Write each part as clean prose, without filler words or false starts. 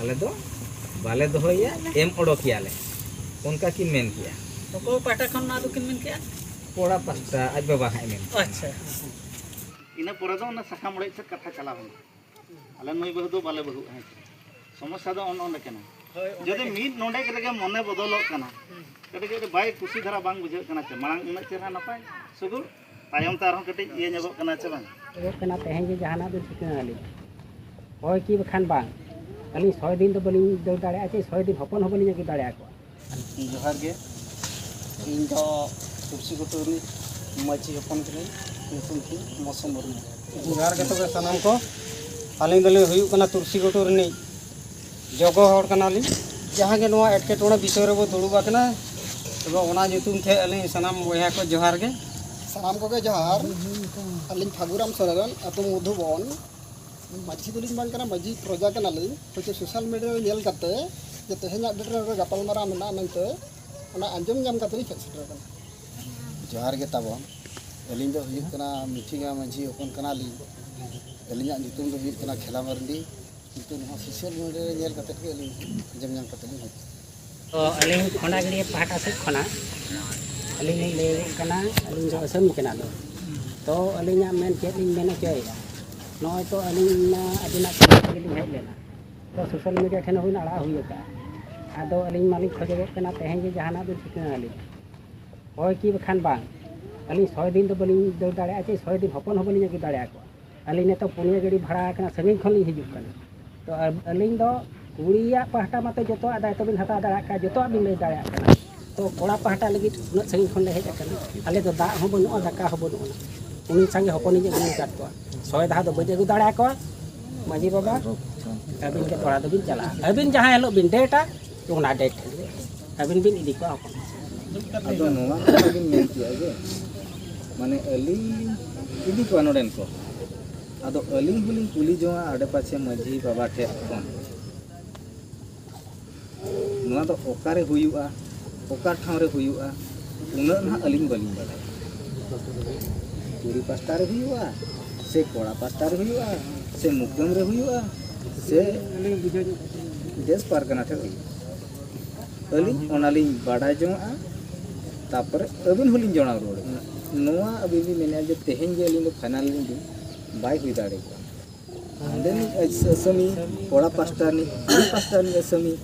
आले दो बाले दोहया एम ओडोकियाले उनका किन मेन किया तो पाटा खन ना किन मेन किया कोड़ा पास्ता आज बाबा है मेन अच्छा इन परे दो साकाम ओड़े से कथा चला आले नई बहु दो बाले बहु है समस्या दो ओंडे केना जदि मीड नोंडे के मने बदलो कना कटे बाय कुसी धरा बांग बुझे कना चे मांग उना चेहरा नपाय सुगु तायम तार कटे ये नेबो कना चे बांग कना तेहें जे जहाना दो चिकना आली होय की बखान बांग अली 6 दिन तो बली दो दाड़े आचे 6 दिन हपन हबली की दाड़े आको जोहार गे इन दो कुर्सी गोटोरी मची हपन करे नुतुम की मौसम मुर्मू जोहार के तो सनाम को आली दले हुयु कना तुलसी गोटोरी जगो हर कनाली जहाँ के नवा एटकेटोड़ा विषय रे दुड़ुबा कना तब ओना जुतुम थे अली सनाम बया को जोहार गे सानाम को जोहार अलिन फागुराम सरन अतु मधुबन माझी दुलिन बान कना माझी प्रजा कना ली होचे सोशल मीडिया रे नेल कते जे तेहेना डेट रे गपाल मारा मेना नंते ओना अंजम जाम कते ली फेसटर कना जोहार गे ताबो अलिन दो हुयु कना मिठिगा माझी ओपन कना ली अलिन जुतुम दो हुयु कना खेला मरंदी तो सोशल मीडिया रे नेल कते के अलिन अंजम जाम कते ली तो अलिन खंडागड़ी पाटा से खना अलिन ले कना अलिन जो असमी कना दो तो अलिन मेन चेत लिन मेना चय नय तो अलिन अदिना लिन हेज लेना तो सोशल मीडिया ठेन हुई नाड़ा हुई का आदो अलिन मालिक खोजे कना तेहें जे जहाना दो चिकना अलिन होय की बखान बांग अलिन 6 दिन तो बली दो दाड़े आचे 6 दिन हपन हबली की दाड़े आको अलिन तो पुनिया गड़ी भाड़ा कना समीन खन लिन हिजुक कना तो अलिन दो कुड़िया पहटा मत जो दायित्व बिन हता दाड़ा जो बिन लय दाड़ा तो कोड़ा पहटा लगी उन संगी खन ले हेज अले तो दा हो बनु दाका हो बनु उन संगे हपनी जे उन काट को 6 धा दो बजे गु दाड़ा को माजी बाबा अबिन के तोड़ा दो बिन चला अबिन जहां हेलो बिन डेटा तो ना डेट अबिन बिन इदी को अदो नोवा बिन मेन किया जे माने अली इदी को नोडेन को अदो अली हुलिन कुली जोआ आडे पाछे माझी बाबा ठे फोन नोवा तो ओकारे हुयुआ ओकार ठाव रे हुयुआ उना ना अलिन बलिन बाडा पूरी पास्ता रे हुयुआ से कोड़ा पास्ता रे हुयुआ से मुकदम रे हुयुआ से अलिन बुझे देश पार कना ठे अलिन ओनालिन बाडा जोआ तापर अबिन हुलिन जोना रोड नोवा अबिन मेने जे तेहेन जे अलिन फाइनल लिन बाय हुई दाड़े को आंडेनी असमी कोड़ा पास्ता नि असमी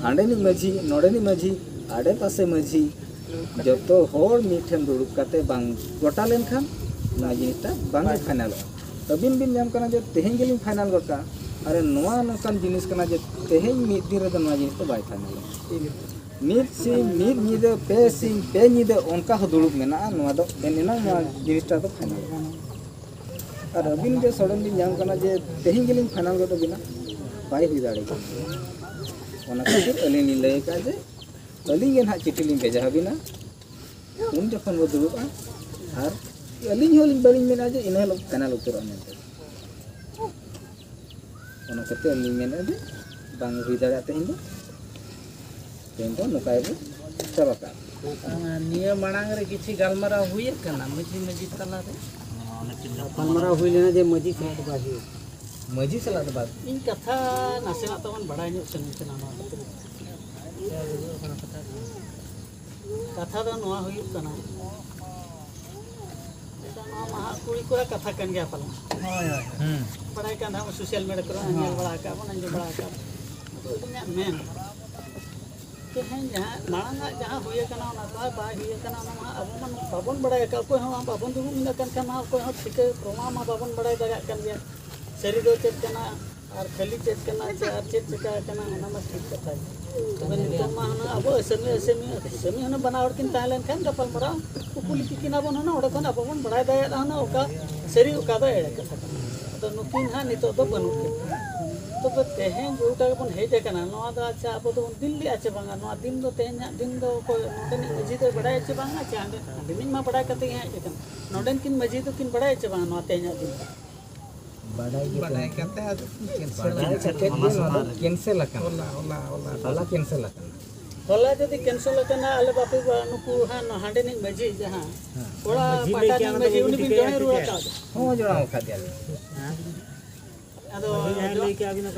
आंडेनी माझी नोडेनी माझी आडे पासे माझी जतो होर मिठन दुड़ुब काते बांग गोटा लेन खान ना जिनिसटा बांग फाइनल अबिन बिन नाम कना जे तेहेन गेलिन फाइनल गोटा अरे नोवा नकान जिनिस कना जे तेहेन मिद दिन रे द ना जिनिस तो बाय फाइनल मिद निदे पे निदे उनका हो दुड़ुब मेना नोवा दो एनेना ना जिनिसटा तो फाइनल और अबिन जे सडन दिन नाम कना जे तेहेन गेलिन फाइनल गोटा बिना बाय हुई दाड़े को ओना खातिर अलिन लय का जे अलिन गेन हा चिठी लिन भेजा हबिना उन जखन वो दुरुबा और अलिन होलिन बलिन मेना जे इन हलो फाइनल उतर मेनते ओना खातिर अलिन मेना जे बांग हुई दाड़ा तेहेन दो नकाय बो चला का निया मांग रे किछि गालमारा हुई कना मजी तला रे पनमरा हुई लेना जे मजी से बाजी माझी सला तो बात इन कथा नासेना तवन बड़ा ᱧᱚᱜ ᱥᱮᱱ ᱠᱟᱱᱟ कथा दो नोआ हुई कना मा कुड़ी को कथा कन गया पला पढ़ाई का हम सोशल मीडिया पर नेल बड़ा का बन अंजो बड़ा का तो इन्या मेन के हैं जहां मांगा जहां हुई कना ना तो बा हुई कना ना अब मन बाबन बड़ा का कोई हम बाबन दु मिना कन कना कोई हम ठीक प्रमा मा बाबन बड़ा दगा कन गया शरीर दो चेत कना और खाली चेत कना से और चेत चिका कना ना मत ठीक कथा तो नितम मा हना अब असमी हना बनावट किन तालन खान गपल मरा कुकुली किना बन हना ओडे कन अब बन बड़ा दया हना ओका शरीर ओका दा एड़े कथा तो नुकिन हा नितो दो बनु तो तेहेन जोटा बन हेज कना नोआ दा अच्छा अब तो दिल्ली आचे बांगा नोआ दिन दो तेहेन दिन दो को नोडन मजी तो बड़ा आचे बांगा चांदे दिन मा बड़ा कते हेज कन नोडन किन मजी तो किन बड़ा आचे बांगा नोआ तेहेन दिन बाडाई करते कैंसिल होला कैंसिल होला जदि कैंसिल कना आले बापू नुकु हान हांडे नि मजी जहां कोड़ा पाटा नि मजी उनी बिन जणे रुआ का हो जोड़ा खा दिया ᱟᱫᱚ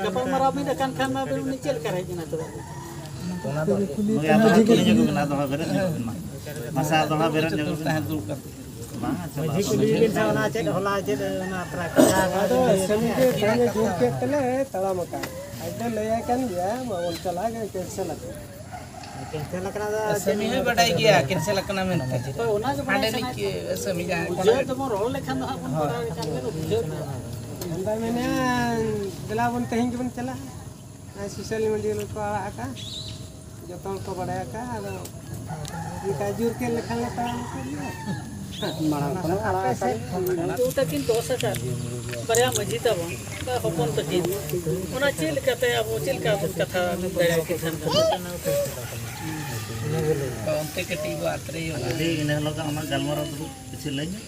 ᱜᱟᱯᱟᱞ ᱢᱟᱨᱟᱣ ᱵᱤᱱ ᱟᱠᱟᱱ ᱠᱷᱟᱱ ᱢᱟ ᱟᱵᱤᱱ ᱪᱮᱫ ᱞᱮᱠᱟ ᱨᱮ ᱦᱮᱡ ᱮᱱᱟ ᱛᱚᱵᱮ ᱚᱱᱟ ᱫᱚ ᱱᱩᱭ ᱟᱫᱚ ᱠᱩᱞᱤ ᱧᱚᱜ ᱵᱮᱱᱟ ᱫᱚᱦᱟ ᱵᱮᱨᱮᱫ ᱧᱚᱜ ᱵᱮᱱ ᱢᱟᱥᱟ ᱫᱚᱦᱟ ᱵᱮᱨᱮᱫ ᱧᱚᱜ ᱵᱮᱱ ᱛᱟᱦᱮᱸ ᱫᱩᱲᱩᱵ ᱠᱟᱛᱮ ᱵᱟᱝ ᱢᱟᱹᱡᱷᱤ ᱠᱩᱞᱤ ᱵᱤᱱ ᱥᱮ ᱚᱱᱟ ᱪᱮᱫ ᱦᱚᱞᱟ ᱪᱮᱫ ᱚᱱᱟ ᱠᱟᱛᱷᱟ ᱟᱫᱚ ᱥᱟᱹᱢᱤ ᱜᱮ ᱛᱮᱦᱮᱧ ᱡᱳᱨ ᱠᱮᱫ ᱛᱮᱞᱮ ᱛᱟᱲᱟᱢ ᱟᱠᱟᱫ ᱟᱡ ᱫᱚ ᱞᱟᱹᱭᱟᱭ ᱠᱟᱱ ᱜᱮᱭᱟ ᱵᱟᱵᱚᱱ ᱪᱟᱞᱟᱜᱼᱟ ᱠᱮᱱᱥᱮᱞ ᱟᱠᱟᱱᱟ ᱠᱮᱱᱥᱮᱞ ᱟᱠᱟᱱᱟ ᱫᱚ ᱥᱟᱢᱤ ᱦᱚᱸ ᱵᱟᱰᱟᱭ ᱜᱮᱭᱟ ᱠᱮᱱᱥᱮᱞ ᱟᱠᱟᱱᱟ ᱢᱮᱱᱛᱮ ᱦᱳᱭ ᱚᱱᱟ ᱜᱮ ᱦᱟᱸᱰᱮ ᱵᱟᱲᱟᱭ ᱱᱤᱡ ᱥᱟᱢᱤ ᱡᱟᱦᱟᱸ ᱵᱩᱡᱷᱟᱹᱣ ᱫᱚᱵᱚᱱ ᱨᱚᱲ ᱞᱮᱠᱷᱟᱱ ᱫᱚ ᱦᱟᱸᱜ ᱵᱚᱱ ᱵᱟᱲᱟᱭ ᱠᱟᱱ ᱜᱮ ᱵᱩᱡᱷᱟᱹᱣ ᱚᱱᱠᱟᱭ ᱢᱮᱱᱮᱜᱼᱟ ᱫᱮᱞᱟ ᱵᱚᱱ ᱛᱮᱦᱮᱧ ᱜᱮᱵᱚᱱ ᱪᱟᱞᱟᱜᱼᱟ ᱥᱳᱥᱟᱞ ᱢᱤᱰᱤᱭᱟ ᱨᱮᱠᱚ ᱟᱲᱟᱜ ᱟᱠᱟᱫ ᱡᱚᱛᱚ ᱦᱚᱲ ᱠᱚ ᱵᱟᱲᱟᱭ ᱟᱠᱟᱫ ᱟᱫᱚ ᱚᱱᱠᱟ ᱡᱳᱨ ᱠᱮᱫ ᱞᱮᱠᱷᱟᱱ ᱞᱮ ᱛᱟᱲᱟᱢ ᱟᱠᱟᱫ ᱜᱮᱭᱟ ᱢᱟᱲᱟᱝ ᱠᱷᱚᱱᱟᱜ ᱟᱲᱟᱜ ᱟᱠᱟᱫ ᱩᱛᱟᱹᱠᱤᱱ ᱫᱚᱥ ᱟᱠᱟᱫ ᱵᱟᱨᱭᱟ ᱢᱟᱹᱡᱷᱤ ᱛᱟᱵᱚᱱ ᱦᱚᱯᱚᱱ ᱛᱟᱹᱠᱤᱱ ᱚᱱᱟ ᱪᱮᱫ ᱞᱮᱠᱟᱛᱮ ᱟᱵᱚ ᱪᱮᱫ ᱞᱮᱠᱟ ᱵᱚᱱ ᱠᱟᱛᱷᱟ ᱫᱟᱲᱮᱭᱟᱠᱤᱱ ᱠᱷᱟᱱ ᱚᱱᱛᱮ ᱠᱟᱹᱴᱤᱡ ᱵᱚ ᱟᱛᱨᱮᱭᱚᱜᱼᱟ ᱤᱱᱟᱹ ᱦᱤᱞᱳᱜ ᱟᱢᱟᱜ ᱜᱟᱞᱢᱟᱨᱟᱣ ᱫᱩᱲᱩᱵ ᱠᱤᱪᱷᱩ ᱞᱟᱹᱭ ᱧᱚᱜ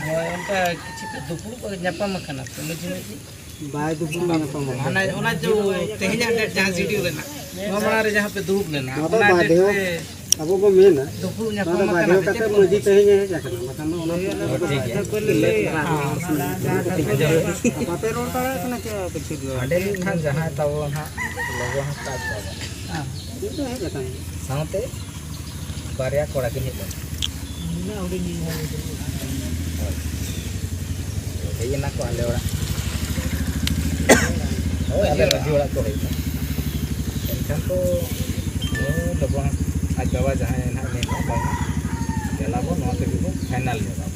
ᱦᱳᱭ ᱚᱱᱠᱟ ᱠᱤᱪᱷᱩ ᱫᱩᱯᱲᱩᱵ ᱧᱟᱯᱟᱢ ᱟᱠᱟᱱᱟ ᱛᱚ ᱢᱟᱹᱡᱷᱤ ᱢᱟᱹᱡᱷᱤ ᱵᱟᱭ ᱫᱩᱯᱲᱩᱵ ᱧᱟᱯᱟᱢ ᱚᱱᱟ जो तेहኛᱜ ᱰᱮᱴ ᱡᱟᱦᱟᱸ ᱥᱤᱰᱤᱭᱩᱞ ᱨᱮᱱᱟᱜ ᱱᱚᱣᱟ ᱢᱟᱲᱟᱝ ᱨᱮ ᱡᱟᱦᱟᱸ ᱯᱮ ᱫᱩᱲᱩᱵ ᱞᱮᱱᱟ ᱚᱱᱟ ᱰᱮᱴ ᱨᱮ ᱟᱵᱚ ᱵᱚ ᱢᱮᱱᱟ ᱫᱩᱯᱲᱩᱵ ᱚᱱᱟ ᱧᱟᱯᱟᱢ ᱵᱟᱫᱷᱮ ᱟᱠᱟᱱᱟ ᱠᱟᱛᱮ ᱢᱟᱹᱡᱷᱤ ᱛᱮᱦᱮᱧ ᱦᱮᱡ ᱟᱠᱟᱱᱟ ᱵᱟᱠᱷᱟᱱ ᱫᱚ ᱚᱱᱟ ᱵᱟᱯᱮ ᱨᱚᱲ ᱫᱟᱲᱮᱭᱟᱜ ᱠᱟᱱᱟ ᱪᱮ ᱠᱤᱪᱷᱩ ᱦᱟᱸᱰᱮ ᱱᱟᱦᱟᱜ ᱡᱟᱦᱟᱸᱭ ᱛᱟᱵᱚ ᱱᱟᱦᱟᱜ ᱞᱚᱜᱚ ᱦᱟᱸᱥᱫᱟ ᱛᱟᱵᱚ ᱦᱮᱡ ᱟᱠᱟᱱᱟ ᱥᱟᱶᱛᱮ ᱵᱟᱨᱭᱟ ᱠᱚᱲᱟ ᱠᱤᱱ ᱦᱮᱡ ᱞᱮᱱᱟ ᱦᱮᱡ ᱮᱱᱟ ᱠᱚ ᱟᱞᱮ ᱚᱲᱟᱜ ᱦᱳᱭ ᱟᱞᱮ ᱢᱟᱹᱡᱷᱤ ᱚᱲᱟᱜ ᱠᱚ ᱦᱮᱡ ᱮᱱᱟ ᱮᱱᱠᱷᱟᱱ ᱠᱚ ᱞᱚᱜᱚ ᱟᱡ ᱵᱟᱵᱟ ᱡᱟᱦᱟᱸᱭ ᱱᱟᱦᱟᱜ ᱢᱮᱱᱟ ᱵᱟᱝᱟ ᱫᱮᱞᱟ ᱵᱚ ᱱᱚᱣᱟ ᱛᱮᱜᱮ ᱵᱚ ᱯᱷᱟᱭᱱᱟᱞ ᱧᱚᱜᱟ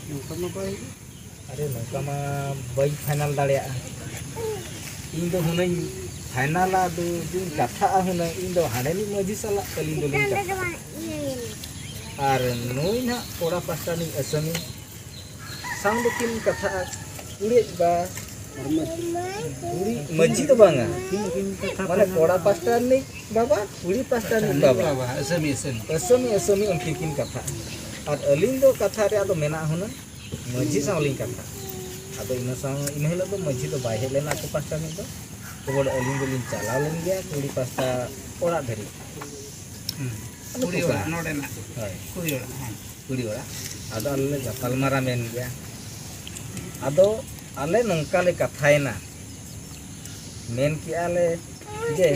ᱱᱚᱝᱠᱟ ᱢᱟ ᱵᱟᱭ अरे नौका मा बई फाइनल दाड़िया इन दो हुनई फाइनल दो जो कथा हुन इन दो हाडेनी मजी साला कलिन दो लिन और नोई ना कोड़ा पास्तानी असमी सांग दो किन कथा उड़े बा उड़ी मजी तो बांगा माने कोड़ा पास्तानी बाबा उड़ी पास्तानी बाबा असमी असमी असमी असमी उनकी किन कथा और अलिन दो कथा रे आदो मेना हुन मजी सावलिंग कथा अब इन हिल मजी तो बै हेज लेना को पास्टा में तो अलिंग दोलिंग चलाव लेन गया कुड़ी पास्टा ओड़ा धरी कुड़ी ओड़ा आदो आले गपालमारा मेन गया आदो आले नंका ले कथायना मेन किया ले जे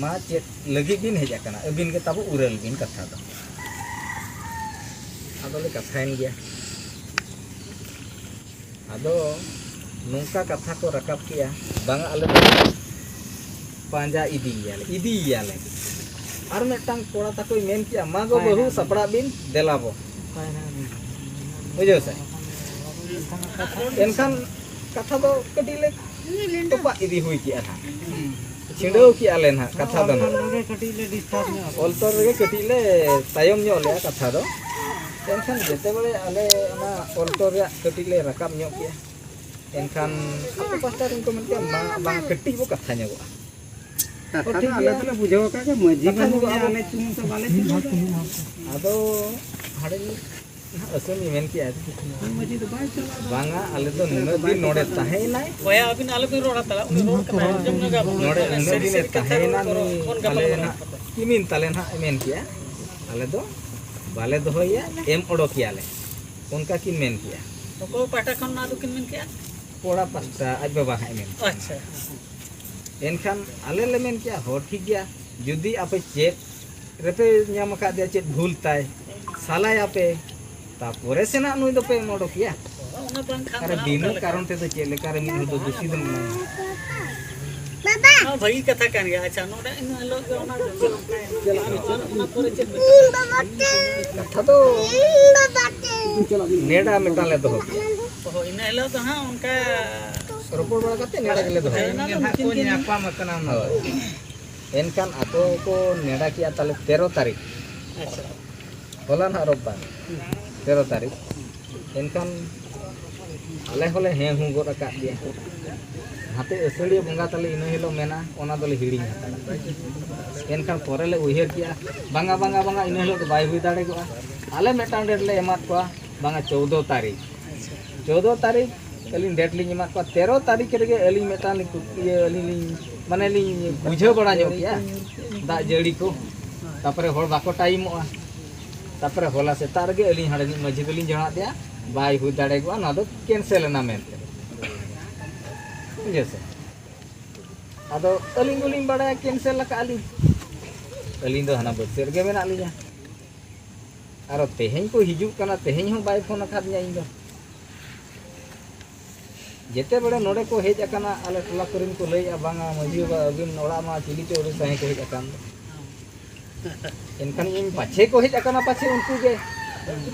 मा चेत लगी बिन हेज आकना अबिन के ताबो उरल बिन कथा दो आदो ले कथायन गया आदो नौका कथा को रकाब किया बांगा आले पांजा इदी और मेटांग कोड़ा ताको मेन किया मागो बहु सपड़ा बिन देलाबो बुझो से एनखान कथा दो कटिले टोपा इदी हुई किया था छिंडो किया ले ना कथा दो कटिले डिस्टर्ब ऑल्टर रे कटिले तायम ᱧᱚᱜ ᱞᱮ कथा दो एनखान जेते बड़े आले ना ऑल्टर रे कटिले रकाब ᱧᱚᱜ किया एनखान apa pastor को मन के बा कटी बो कथा ᱧᱚᱜᱚᱜᱼᱟ कथा आले तो बुझाव का के मजी बन आले तुम तो बाले आदो हाडे असमी मेन किया मजी तो बाय चला बांगा आले तो नुना दिन नोडे ताहे नाय भैया अबिन आले बिन रोड़ा तला उन रोड का जमना गा नोडे नुना दिन ताहे ना आले ना किमिन ताले ना मेन किया आले दो बाले दोहया एम ओडो किया ले उनका किन मेन किया तो को पाटा खन ना दुकिन मेन किया कोड़ा पास्ता आज बाबा है मेन अच्छा एनखान आले ले मेन किया हो ठीक गया जुदी आपे चेक रेपे ᱧᱟᱢ ᱟᱠᱟᱫ ᱫᱮᱭᱟ ᱪᱮᱫ ᱵᱷᱩᱞ ᱛᱟᱭ ᱥᱟᱞᱟᱭ ᱟᱯᱮ ᱛᱟᱯᱚᱨᱮ ᱥᱮᱱᱟᱜ ᱱᱩᱭ ᱫᱚᱯᱮ ᱢᱚᱰᱚ ᱠᱤᱭᱟ ᱚᱱᱟ ᱵᱟᱝ ᱠᱷᱟᱱ ᱟᱨ ᱵᱤᱱᱟᱹ ᱠᱟᱨᱚᱱ ᱛᱮᱫᱚ ᱪᱮᱫ ᱞᱮᱠᱟ ᱨᱮ ᱢᱤᱫ ᱫᱚ ᱫᱩᱥᱤ ᱫᱚ हाँ भाई कथा कान गया अच्छा नोडे इन लोग ओना ओना पूरे चेक कथा तो नेड़ा मेटा ले दो तो इन हेलो तो हां उनका रोपड़ बड़ा करते नेड़ा के ले दो को ᱧᱟᱯᱟ मकना न एनखान आको को नेड़ा किया ताले 13 तारीख अच्छा होला ना रोबबार 13 तारीख एनखान आले होले हे हूं गोद का दिया हाथे असड़िया बंगा ताले इन हिलो मेना ओना दोले हिडिंग हाता एनखान पोरेले उहेर किया बांगा बांगा बांगा इन हिलो बाय हुई दाड़े को आले मेटान डेट ले एमात को बांगा 14 तारीख 14 तारीख अलिन डेट लिंग एमात को 13 तारीख रे अलिन मेटान ये अलिन माने लिंग बुझे बड़ा जो किया दा जड़ी को तापरे होड़ बाको टाइमोआ तापरे होला से तारगे अलिन हाडे मझी दोलिन जणा दिया बाय हुई दाड़े को ना दो कैंसिल ना मेनते बुझे से आदो अलिंग गुलिंग बड़ा कैंसिल लगा अलिंग दो हना बसेर के मेना लिया आरो तेहें को हिजुक कना तेहें हो बाय फोन अखादिया इन दो जेते बड़े नोडे को हेज अकाना आले टोला करिन को लई बांगा मजी बा अबिन ओड़ा मा चिली ते ओरे सहे को हेज अकान इनखान इन पाछे को हेज अकाना पाछे उनको के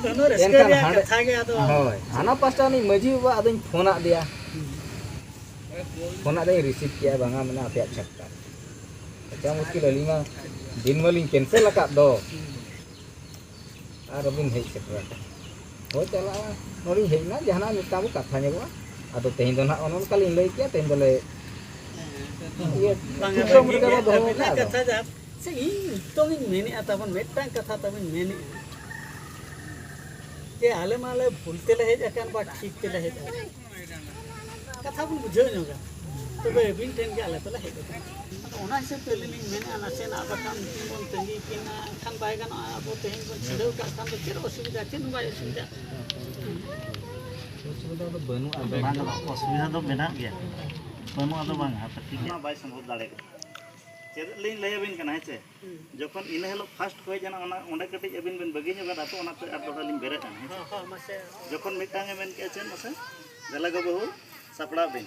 दोनों रस्के दिया कथा के आदो होय हाना पास्टा नि मजी बा अदिन फोन आ दिया फोन आ दे रिसीव किया बांगा मना आपे छक्का अच्छा मुश्किल अलीमा दिन मलिन कैंसिल लगा दो और अबिन हेज सेटरा हो चला नोरी हेजना जहाना मिताबो कथा नेबा आदो तेहिं दो ना ओनन कालिन लई किया तेहिं दोले ये बांगा कथा जा से इन तो इन मेने आताबन मेटटांग कथा तबन मेने के आले माले भूलते ले हेज अकान बा ठीक ते ले हेज कथा बन बुझो नोगा तबे बिन टेन के आले तले हेज ओना हिसाब ते लिन मेने आना से ना बकान बन तंगी किना खान बाय गान आबो तेहिं बन छिडो का खान तो केरो असुविधा चेन बाय असुविधा सुविधा तो बनु असुविधा तो मेना गया बनु आदो बांग हाथ ठीक है बाय संभव दाड़े चेद लिन लय बिन कना है जखन इन हेलो फास्ट होय जना ओना ओंडे कटि अबिन बिन बगी जोगा दातो ओना तो आदो लिन बेरे कना है हां मासे जखन मिटांगे मेन के चेन मासे जला गो बहु सपड़ा बिन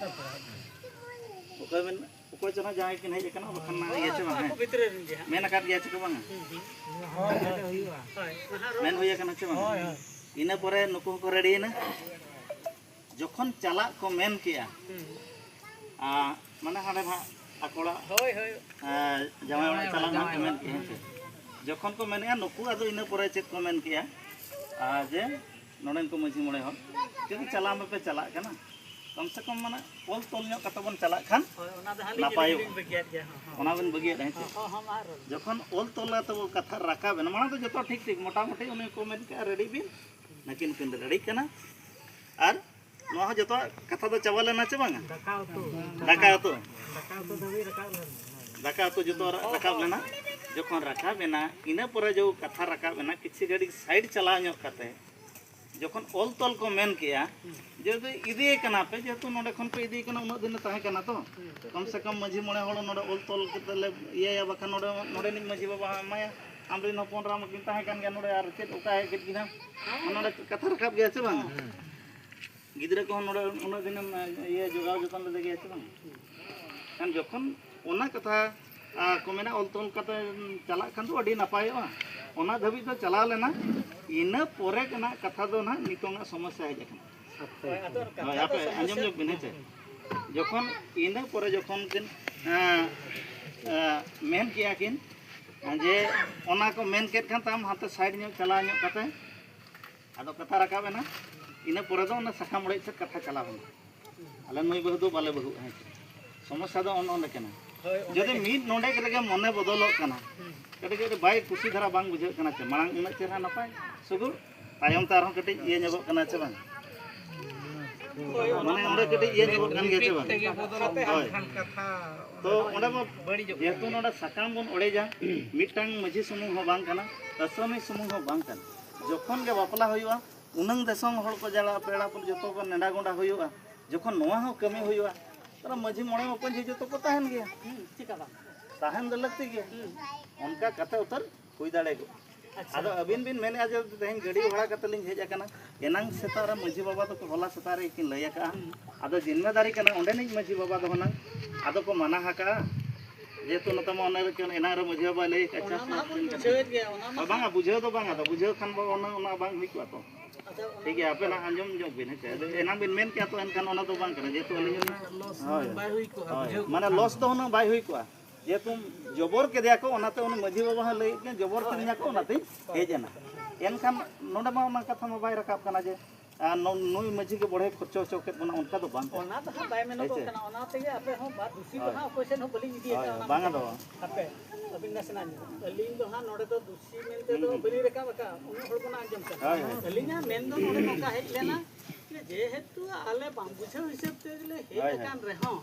ओकय बिन ओकय जना जाय किन हेज कना बखन ना ये छ बांग भितरे रिन गया मेन काट गया छ बांग हां मेन होय कना छ बांग इना परे नुको को रेडी ना जखन चला को मेन किया माने हाडे भा अकोड़ा होय होय जमाय वाला चला ना मेन किया जखन को मेन नुको आदो इना परे चेक को मेन किया जे नोडन को मजी मोड़े हो कि चला में पे चला कना कम से कम माने पोल तोल न्यो कत बन चला खान ओना द हाली नापायो बगियात गया ओना बन बगियात है हां हां मार जखन ओल तोला तो कथा राका बेन माना तो जतो ठीक ठीक मोटा मोटी उनी को मेन के रेडी बिन नकिन किन रेडी कना और नो जतो कथा तो चावल लेना छ बांगा दाका तो जतो रकाब लेना जखन रकाब बेना इना परे जो कथा रकाब बेना किछि गाड़ी साइड चला न्यो कते जखन ओल तोल को मेन किया जे इदी कना पे जेतु नोडे खन पे इदी कना उन दिन ताहे कना तो कम से कम मझी मोड़े होड़ नोडे ओल तोल केतले ये बखन नोडे नि मझी बाबा माया आमरिन हपन राम किन ताहे कन गया नोडे आर चेत उका है कित किना नोडे कथा रकाब गया छ बांग गिदरा को नोडे उन दिन ये जोगाव जतन ले गया छ बांग kan जखन ओना कथा को मेना ओल तोल कते चला खान तो अडी नापायोआ ओना धबी तो चला लेना इना पोरे कना कथा दो ना नितोंगा समस्या है जखन आपे अंजम जो बिने छे जखन इना पोरे जखन किन मेन किया किन जे ओना को मेन केत खान ताम हाते साइड न्यो चला न्यो कते आदो कथा रकाब ना इना पोरे दो ना सखा मोड़े से कथा चला बन आले नई बहु दो बाले बहु है समस्या दो ओन कना जदि मीट नोडे के मने बदलोग कना कटे कटे बाय खुशी धारा बांग बुझे कना छे मांग उना चेहरा नपाय सुगुर तायम तार हम कटे ये नेबो कना छे बांग माने ओंडे कटे ये नेबो कन गे छे बांग तो ओंडे म जेतु नोडे सकाम बन ओडे जा मिटांग मझी सुमुंग हो बांग कना असमी सुमुंग हो बांग कना जखन के बापला होयुआ उनंग देसम हड़ को जला पेड़ा पर जतो को नेडा गोंडा होयुआ जखन नोआ हो कमी होयुआ तर मझी मोड़े अपन जे जतो को ताहन गया ठीक बा ताहन द लगती गया उनका कथा उतर हुई दाड़े को आदो अबिन बिन मेने आज तेहन गाड़ी भाड़ा कते लिंग हेज अकना एनांग सेता रे मझी बाबा तो होला सेता रे किन लय का आदो जिम्मेदारी कना ओंडे नि मझी बाबा दो ना आदो को माना हाका जेतु नता म ओना रे केन एना रे मझी बाबा लय अच्छा बुझेत गया ओना बांगा बुझे तो बांगा तो बुझे खान बा ओना बांग हुई को तो ठीक है आपे ना अंजम जो बिन है एना बिन मेन क्या तो एनखान ओना तो बांग कना जेतु अलिंग बाय हुई को माने लॉस तो ना बाय हुई को जे तुम जबर के दिया को ओनाते उन मझी बाबा लई के जबर के दिया को ओनाते हेजना एनखान नोडे मा ओना कथा मा बाय रकाब कना जे नुई मझी के बड़े खर्चो चौकेत बना उनका तो बांग ओना तो बाय मेनो को कना ओना ते आपे हो बात दूसरी को हां क्वेश्चन हो बली इदी है ओना बांगा दो आपे अबिन नसना अलिंग दो हां नोडे तो दूसरी मेनते तो बली रकाब का उन हड़ को ना अंजम का अलिंग मेन दो नोडे नोका हेज लेना जे हेतु आले बांग बुझे हिसाब ते ले हेज कान रे हां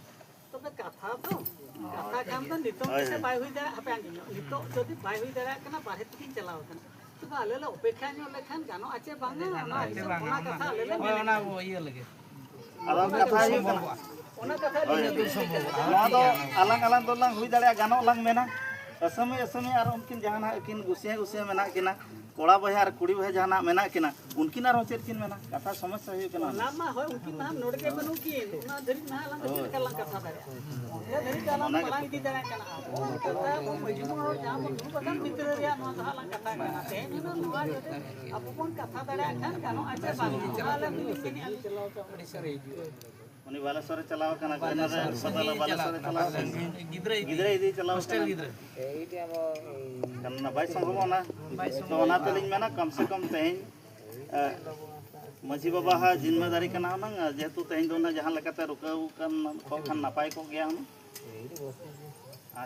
तो कथा तो कथा काम तो नितो से बाय हुई दारा आपे आंदिनो नितो जदि बाय हुई दारा कना बाहे तकिन चलाव कना तो आले ला अपेक्षा न्यो लेखान गानो आचे बांगा ना आचे ओना कथा आले ले आला कथा ही कना आलांग आलांग दो लांग हुई दाड़े गानों लांग मेना असमी असमी और उनकिन जहाना किन गुसिया गुसिया मेना किना कोड़ा बहा और कुड़ी बहा जहाना मेना किना उनकिन और चेत किन मेना कथा समस्या हुई किना नाम मा होय उनकिन नाम नोडके बनु की ना धरी ना लांग चिलका लांग कथा दाड़े या धरी कालाम पलांग दी दाड़े कना कथा मजमू और जाम बदन मित्र या नो धा लांग कथा कना ते ना नुआ जते अपन कथा दाड़े खान कानो आचे बानी आले मिनी चलाओ का ओडिसा उनी बालेश्वर चलाव कना कना सदला बालेश्वर चलाव गिदरे इदी चलाव हॉस्टल गिदरे एटी अब कना बाई संभव ना तो ना तलिन मेना कम से कम तेन मजी बाबा हा जिम्मेदारी कना ना जेतु तेन दोना जहां लकाते रुकाउ कन को खान नापाय को गया हम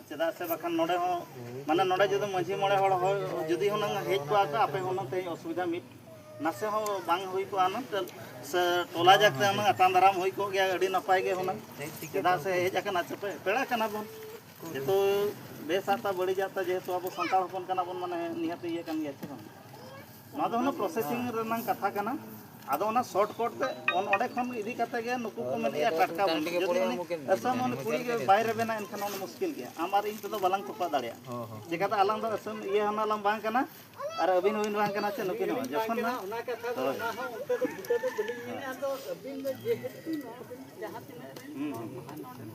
चेदा से बखान नोडे हो माने नोडे जदि मजी मोड़े होड़ हो जदि होना हेज को आका आपे होना तेन असुविधा मिट नासे हो बांग हुई को आना से टोला जाते हम अतान दाराम हुई को गया अड़ी नपाय गे होना चेदा से हेज अकना चपे पेड़ा कना बोन जेतो बेसाता बड़ी जाता जेतो अब संताल होपन कना बोन माने निहत ये कन गया छन ना दो ना प्रोसेसिंग रनंग कथा कना आदो ना शॉर्टकट पे ऑन ओडे खन इदी कते गे नुकु को मेन टटका बोन जदि असम मन कुड़ी के बाहर बेना एनखान on मुश्किल गया आमार इन तो बालांग तोपा दाड़िया जेकाता आलांग दो असम ये हना लम बांग कना और अबिन हुइन बांग कना चे नुकिन जखन ना ना कथा दो ना हो उनते तो बुते तो बलिंग मेने आदो अबिन में जेहेतु नो जहां तिने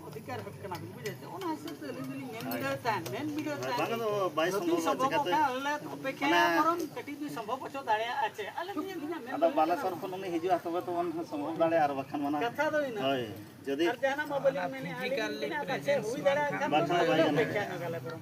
अधिकार हक कना बुझे से ओना हिसाब से लिंग मेन वीडियो बांग दो बाई संभव जेकाते अले अपेक्षा करन कटी भी संभव पछो दाड़िया आचे अले नियम बिना मेन आदो बालेश्वर को ननी हिजुआ तबे तो वन संभव दाड़े और बखन मना कथा दो इना होय जदि और जहां मा बलिंग मेने फिजिकली प्रेजेंस हुई दाड़िया खान बाखा बाई अपेक्षा नगले पर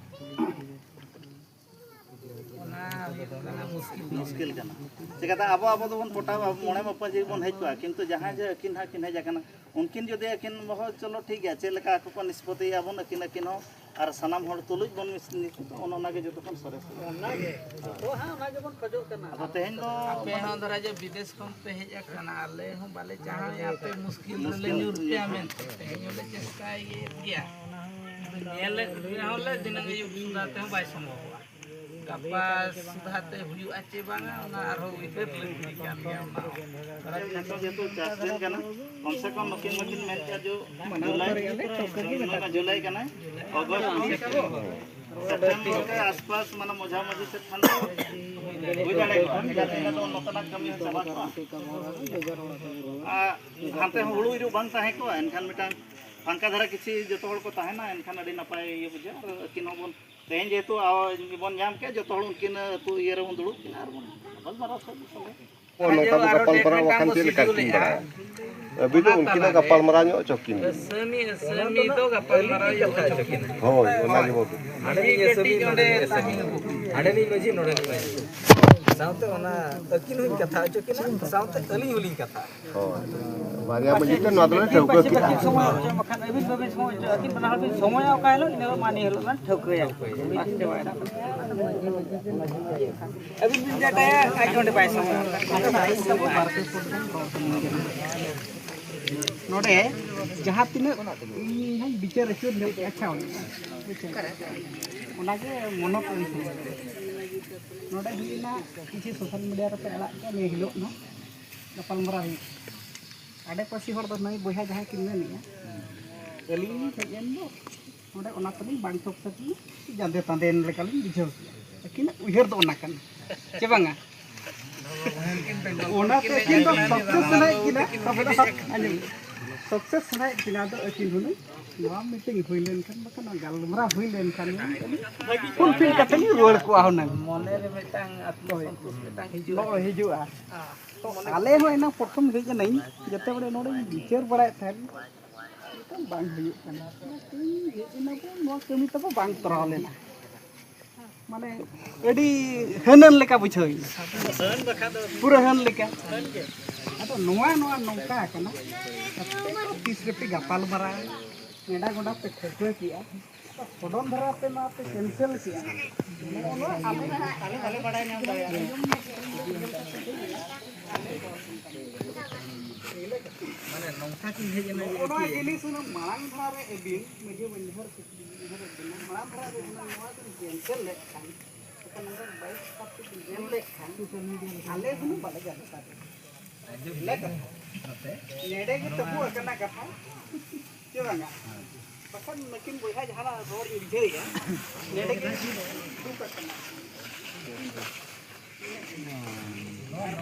मुश्किल करना चिकाता अब अब तो बन पोटा मोणे मप्पा जी बन हेज किंतु जहां जे अकिन हा किन हेज कना उनकिन जदि अकिन बहुत चलो ठीक है चे लेका को निष्पत्ति आबन अकिन अकिन हो और सनाम हर तुलुज बन ओना के जतो खन सरस ओना के तो हां ओना के बन खजो करना अब तेहन दो पे हां दरा जे विदेश कम पे हेज कना आले हम बाले जहां यहाँ पे मुश्किल ले न्यूर पे आमेन तेहन ले चेष्टा ये दिया नेले होले दिन के सुधाते हम बाय संभव गपा सुधाते हुई आचे बांगा ओना आरो इधर लगी कान गया ओना तो जेतो चास्टेन कना कम से कम मकिन मकिन मेन जो जुलाई कना अगस्त सेप्टेम्बर के आसपास माने मजा मजी से ठंडा हुई जाने को तो नतना कमी चबा को हाते हुळु इरु बांग ताहे को एनखान मिटांग फांका धारा किसी जतो हड़ को ताहेना एनखान अडी नपाय ये बुझे किन होबन तेन जेतु बन नाम के जो उनकिन तु ये बन दुड़ुब और बन मारा सब गपालमारा वाखान चेक लेका किन बड़ा अभी तो उनकिन गपालमारा ᱧᱚᱜ चकिन समी समी तो गपालमारा ᱧᱚᱜ चकिन होय ओना गे बोल आडे समी ओंडे समी आडे नि मजी नोडे साउते ओना अकिन हुन कथा चकिन साउते अली हुली कथा होय बारिया मजी तो नदले ठौका की समय मखान अभी बबे समय अकिन बना हल समय का हेलो इन मानी हेलो ना ठौकया आस्ते बायना अभी दिन जाटा आई डोंट बाय समय नोडे जहां तिने हम विचार रखियो अच्छा ओना के मनो को नोडे हिना किसी सोशल मीडिया रे अड़ा के ने हिलो ना गपालमारा आडे पासी हर दो नई बोहा जहां किन मेनिया एली हेजन दो नोडे ओना तनी बांग थोक सकी जांदे तांदेन लेकालिन बुझाव लेकिन उहर दो ओना कन चे बांगा ओना ते किन दो सक्सेस ना किना तबे अंजम सक्सेस ना किना दो किन हुनु नवा मीटिंग हुइलेन खान बकन गालमरा हुइलेन खान फुलफिल कते नि रोड को आहो ना मने रे मेटांग आत्म मेटांग हिजुआ तो आले हो एना प्रथम हेज नहीं जते बड़े नोडे विचार बड़ाय थान तो बांग हुई कना हेजना को नो कमी तब बांग तरा लेना माने एडी हनन लेका बुझाई हन बखा दो पूरा हन लेका अतो नोआ नोआ नोका कना 30 रुपए गपालमारा नेडा गोडा पे खर्चो किया फोडन धरा पे ना पे कैंसिल किया आले बड़ाय नाम दया माने नोंथा की हेजना ओना जिनिस न मांग धरा रे एबिन मुझे बंधर मांग धरा रे नोआ तो कैंसिल ले खान तो नंबर 22 तक कैंसिल ले खान सोशल मीडिया आले सुनु बड़े जाता ले नेडे की तबु अकना कथा Chứ bạn ạ. Bahkan mungkin boleh aja hal road ini jadi ya. Ini lagi buka kena.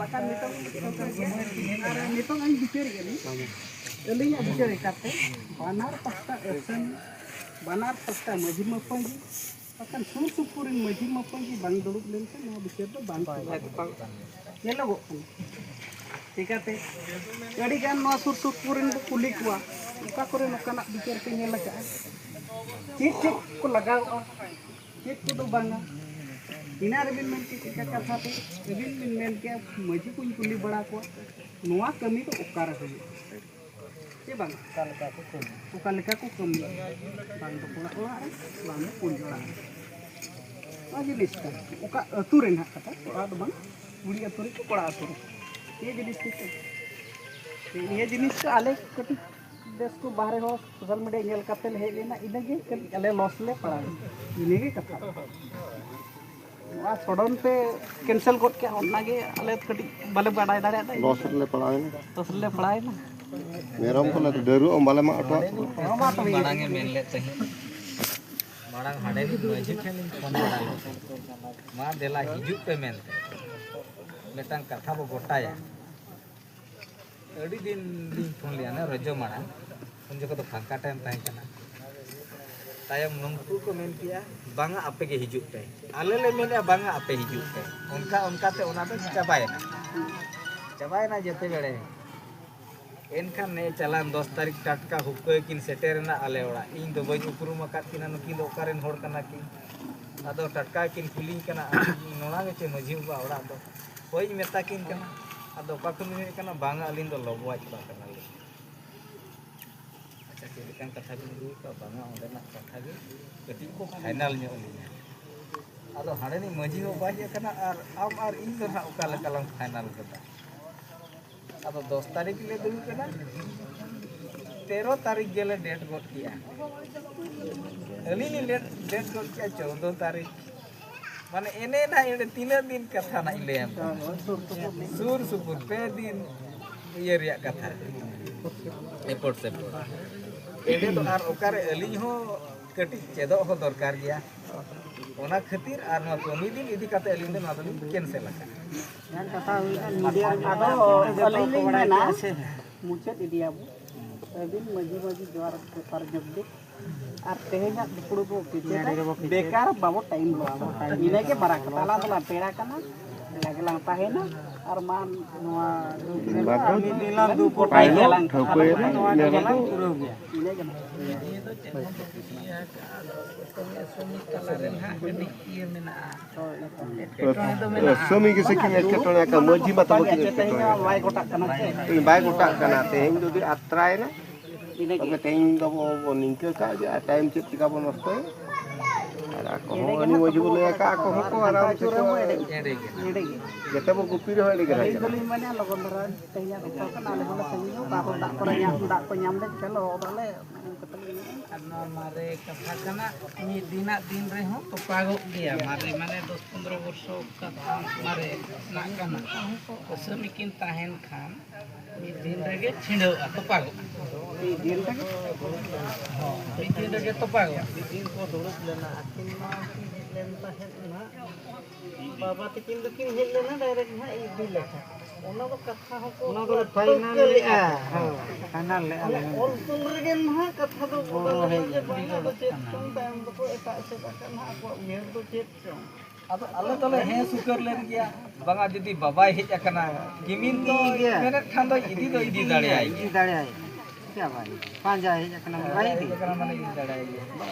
Bahkan nitong ang bicara gini. Ini yang bicara kata banar pasta majid mapanji. Bahkan supurin majid mapanji bang duduk lenkan mau bicara tu bang. Ya logo. Tikate. Jadi kan mau supurin kulit gua. Muka kore nak bicara tinggal lagi. Cik ko lagaw. Cik ko do banga. Ina rebin men ke kata satu. Rebin men ke maji ko kuli bada ko. Nuwa kami to ukar ho. Cik bang. Kalka ko kami. Bang to pula ora bang pun jora. Aji lista. Uka turen hak kata. Ora do bang. Budi aturi ko kora aturi. Ye jenis itu. Ye jenis ko ale kati देश को बाहर हो social media nail कतेल हे लेना इनगे अले loss ले पड़ा इनगे कथा वा सडन पे कैंसिल कर के ओनागे अले कटी बाले बाडाय दाड़े लॉस ले पड़ाए ना मेरम को ना डरू बाले मा अटवा माड़ांगे मेन ले तही माड़ांग हाडे नि मजी ठेन फोन बडालो मा देला हिजुक पे मेन मेटांग कथा बो गोटाया अड़ी दिन फोन लिया ना रजो माड़ा उन जगह तो फांका टाइम ताई कना तायम नंकु को मेन किया बांगा आपे के हिजुक पे आले ले मेने बांगा आपे हिजुक पे उनका ते ओना तो चाबायना जते बेड़े एनखान ने चलान 10 तारीख टटका हुक्को किन सेटेरना आले ओड़ा इन दो बज उपरुम अकात किना नुकिन दो ओकारेन होड़ कना कि आदो टटका किन कुलिंग कना नोना गे मझी बा ओड़ा दो होय मेता किन कना आदो पाकुन ने कना बांगा अलिन दो लबवाज बा कना ले अच्छा केलकान कथा बिन दु का बांगा ओंडेना कथा गे कति को फाइनल न्यो लिया आदो हाडेनी मझी हो बाज कना आर आम आर इन दो ना ओका लकालम फाइनल कता आदो 10 तारीख ले दु कना 13 तारीख गेले डेट गोट किया अलिनी डेट गोट किया 14 तारीख माने एने ना एने 3 दिन कथा ना ले हम सुर सुपुर पे दिन ये रिया कथा एपोर्ट से एने तो आर ओकारे अली हो कटी चेदो हो दरकार गया ओना खातिर आर नो कमी दिन इदी काते अली दे ना तो कैंसिल लगा yang kata media ada Ali ना मुचत इदिया अबिन मजी जोर पर जब्दे আর তেহেনা দুপুড় को बेकार बाबो टाइम लो इने के बरा कताला दला पेड़ा कना लागला ताहेना और मान नोआ आमी दिला दु पोटाई गेलां ठोके नोआ गेलां पुरो गया इने के ये तो समी के से किने केटोने का मजी मत बकी बाय गोटा कना बाय गोटा कना तेम जदि आत्राय ना तबे तेम दबो निंके का टाइम चेक टिका बन नष्ट आरा को अनि मजी बोले का को आराम से जते बो गुपी रे होले के आई गली माने लगन धरा तैया तो कना ले बोले संगी बाबो दा पर ᱧᱟᱢ ले चलो बाले karena mare katha kana mi dina din re ho to pago dia mare mane 10-15 ବର୍ଷ katha mare na kana semikin tahen khan mi din rege chindau to pago mi din rege to pago din ko dorus lena akin ma len tahen na baba tikin dukin hel lena direct na idi lekha ona ko katha ho ona ko final le final le all regen ha katha do अब अल्लाह तले हे सुकर लेन गया बांगा जदी बाबा hedge अकना Kimin तो मेनट खान दो इदी दाड़े आई क्या भाई Panja hedge अकना भाई दी माने इदी दाड़े आई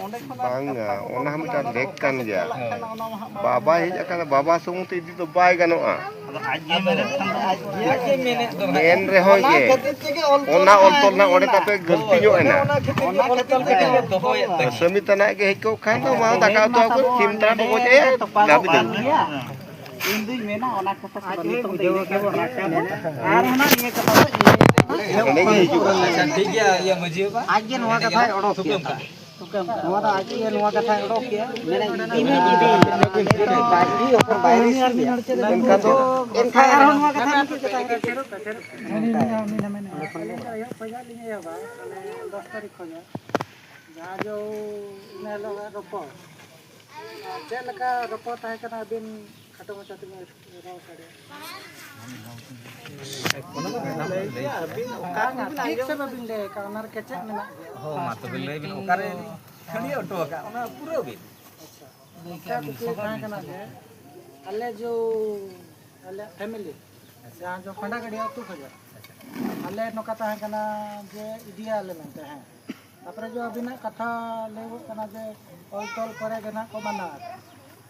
ओंडे खना बांगा ओना हमटा देख कान गया बाबा हेज अकना बाबा सुमु ते इदी तो बाय गनोआ आज ये मेनट खान आज ये मेनट दो मेन रे हो ये ओना ऑलतोल ना ओडे तापे गलती ᱧᱚᱜ एना ओना ऑलतोल के दोहोय समी तना के हेको खान तो मा दाका तो को चिमत्रा को जे गाबी दे इन दुई मेना ओना कथा सबनी तो बुझो के राखा आर ओना ये कथा अच्छा ठीक है ये मजी बा आज के नवा कथा ओडो सुकम नवा तो आज ये नवा कथा ओडो किया मेरा इमेज इदी बाजी ऊपर बाहर इनका तो इनका नवा कथा 10 तारीख खोजा जहाँ जो इन रोपो चेक रोपो तहकना दिन खाटो मचा रौ साड़े ठीक से बाबिन ले का ओनार केचे मेना हो मा तो बिल बिन ओकारे खड़ी ऑटो का ओना पूरा बिन अच्छा कुछ तहकना जे अल्ले जो अल्ले फैमिली जहाँ जो खंडा गड़िया तू खोजा अल्ले नोका तहकना जे इडिया ले मेनते हैं तापर जो अबिना कथा लेबो कना जे ऑल तोल करे गना को बना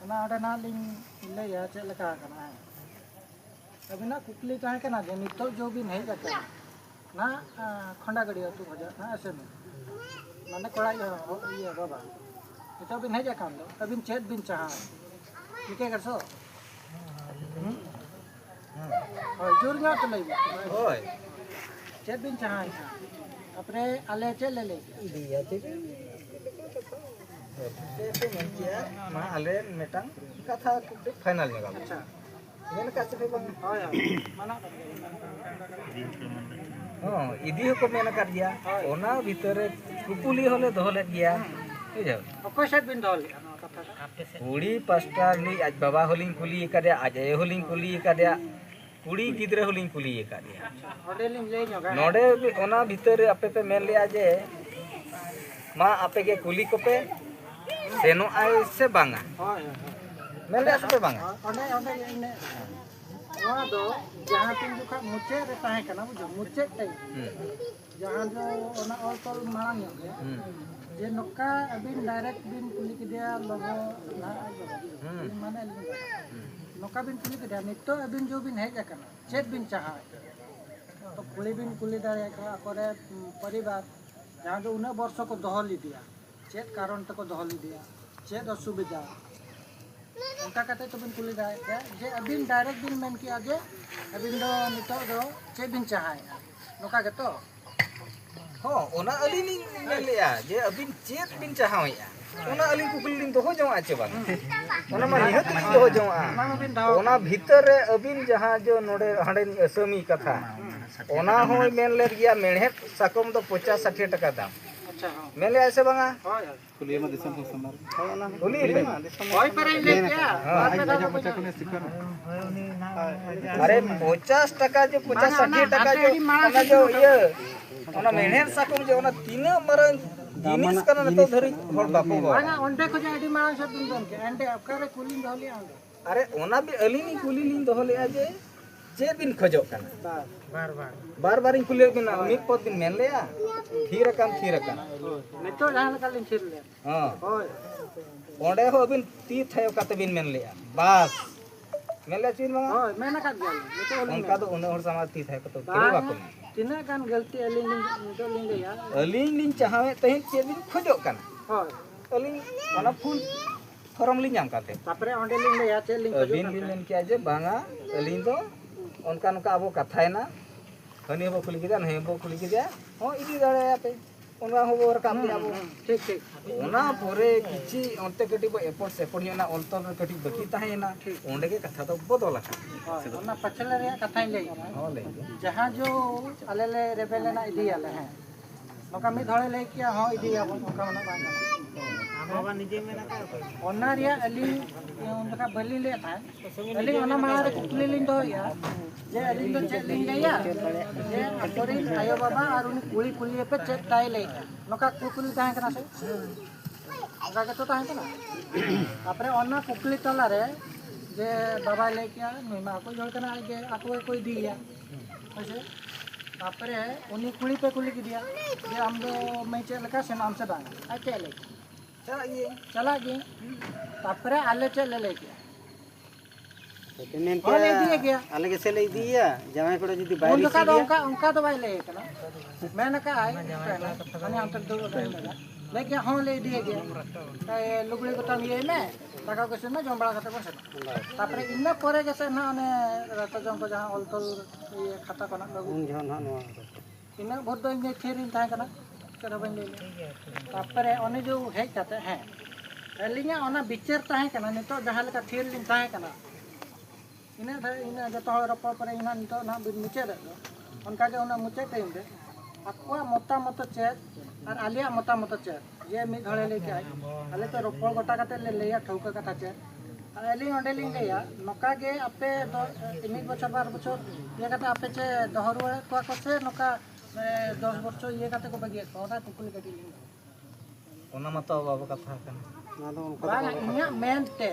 ओना ओडे ना लिंग लेया चे लका कना है अबिना कुकली ताहे कना जे नितो जो भी नहीं जाता ना खंडा गड़िया तू खोजा ना ऐसे में माने कोड़ा ये बाबा नितो भी नहीं जाका दो अबिन चेत बिन चाहा ठीक है करसो ओय जोर ना तो लई ओय चेत बिन चाहा अपने आले चे ले दिया ठीक से मनचिया मा आले मेटांग कथा फाइनल जगह अच्छा मेन का से बंग होय माना हां इदी को मेन कर दिया ओना भीतर कुकुली होले दोहले गया बुझो ओको से बिन दोल कथा कुड़ी पास्टा ली आज बाबा होलिंग कुली कदे आज ए होलिंग कुली कदे कुड़ी गिद्रे होलिंग कुली कदे ओडे लिंग ले जोगा नोडे ओना भीतर आपे पे मेन लिया जे मा आपे के कुली को पे सेनो आए से बांगा होय मेन ले से बांगा ओडे ओडे इने वहां दो जहां तीन जुका मुचे रे ताहे कना बुझो मुचे तई जहां जो ओना ऑल तोल मांग जे नोका अबिन डायरेक्ट बिन कुली के दिया लोगो ना माने नोका बिन कुली के दिया नितो अबिन जो बिन है जाकना चेत बिन चाहा तो कुली बिन कुली दारे का करे परिवार जहां जो उन वर्ष को दहली दिया चेत कारण तक दहली दिया चेत असुविधा उनका कहते तो बिन कुली दारे जे अबिन डायरेक्ट बिन मेन किया जे अबिन दो नितो दो चेत बिन चाहा नोका के तो हो ओना अलिनी मेलिया जे अबिन चेत बिन चाहाया ओना अलिन कुकुलिन तो हो जावा आचे बांग ओना मा निहत तो हो जावा ओना भीतर रे अबिन जहां जो नोडे हांडे असमी कथा ओना होय मेन ले गया मेणहेत साकम तो 50-60 टका दाम अच्छा हां मेले ऐसे बांगा होय कुलिया में दिसम को समार ओना कुली होय पर ले क्या बाद में दादा बच्चा को ने सिखर अरे 50 टका जो 50-60 टका जो ओना जो ये ओना मेणहेत साकम जो ओना तीना मरन जिनिस कना तो धरी होड़ बापो बांगा ओंडे को जे आडी मांग सब बिन दोन के एंडे अकारे कुली दहली आंगे अरे ओना भी अलिनी कुली लिन दोहले आजे जे बिन खजो कना बार इन कुली बिन मिक पद बिन मेन लेया थीर अकन नितो जहां लका लिन छिर ले हां होय ओंडे हो बिन ती थायो कत बिन मेन लेया बस मेले चिन मंगा होय मेना का गया नितो उनका तो उन और समाज ती थायो तो केरो बाको तिना गान गलती अलिन नितो लिन गया अलिन लिन चाहवे तहे जे बिन खजो कना होय अलिन ओना फुल फॉर्म लिन जाम काते तापरे ओंडे लिन गया चे लिन को अबिन बिन मेन किया जे बांगा अलिन तो उनका नुका अब कथा है ना हनी हो खुली किदा नहीं हो खुली किदा हो इदी दाड़े आपे उनका हो रकाम दिया अब ठीक ठीक ओना पोरे किछि ओनते कटी बो एपोर्ट सेपोर्ट ना ऑल्टोर कटी बकी ताहे ना ओंडे के कथा तो बदल का ओना पछले रे कथा ले हो ले जहां जो अलेले रेबेले ना इदी आले हैं नोका मी धळे ले किया हां इदी आबो नोका मना बांगा बाबा निजे में ना का ओना रिया अली उनका बली ले था अली ओना मारे कुकली लिन दो या जे अली तो चेक लिन गया जे अकोरी आयो बाबा और उन कुली कुली पे चेक ताई ले नोका कुकली ताहे कना से ओका के तो ताहे कना तापरे ओना कुकली तला रे जे बाबा ले किया नुमा को जोड़ कना आगे आको कोई दिया ऐसे तापरे उनी कुली पे कुली की दिया जे हम दो मैं चेक लगा से नाम से बांगा आके ले चला गए तापरे आले चले ले गया पेमेंट ले दिए गया अलग से ले दिया जमाई को जदी बाहर उनका तो भाई ले कना मैंने कहा है मैंने हम तक दो मेगा ले गया हां ले दिए गया ए लुगड़ी को तम ये में टाका को से में जंबड़ा खाता बस तापरे इन्ना परे जैसे ना ने रत जम को जहां ऑलतोल ये खाता कना लगू जन हां नो इन्ना बहुत दो ने थेरिन था कना चलो बन ले तापरे ओने जो है जाते हैं एलिया ओना बिचार ताहे कना ने तो जहां लका थेर लिन ताहे कना इना था इना जतो रप पर इना तो ना बिन मुचे रे उनका के उना मुचे टाइम रे आपको मतामत चेक और आलिया मतामत चेक ये मिद हड़े लेके आई आले तो रोपड़ गोटा काते ले लेया ठौका कथा चेक अली ओंडे लिंग लेया नोका गे आपे दो मिद बछर बार बछर ये कथा आपे चे दहरुआ को से नोका 10 बछर ये कथा को बगिए कोना कुकुल कटी लिंग ओना मतो बाबा कथा कन ना दो उनका इन्या मेनते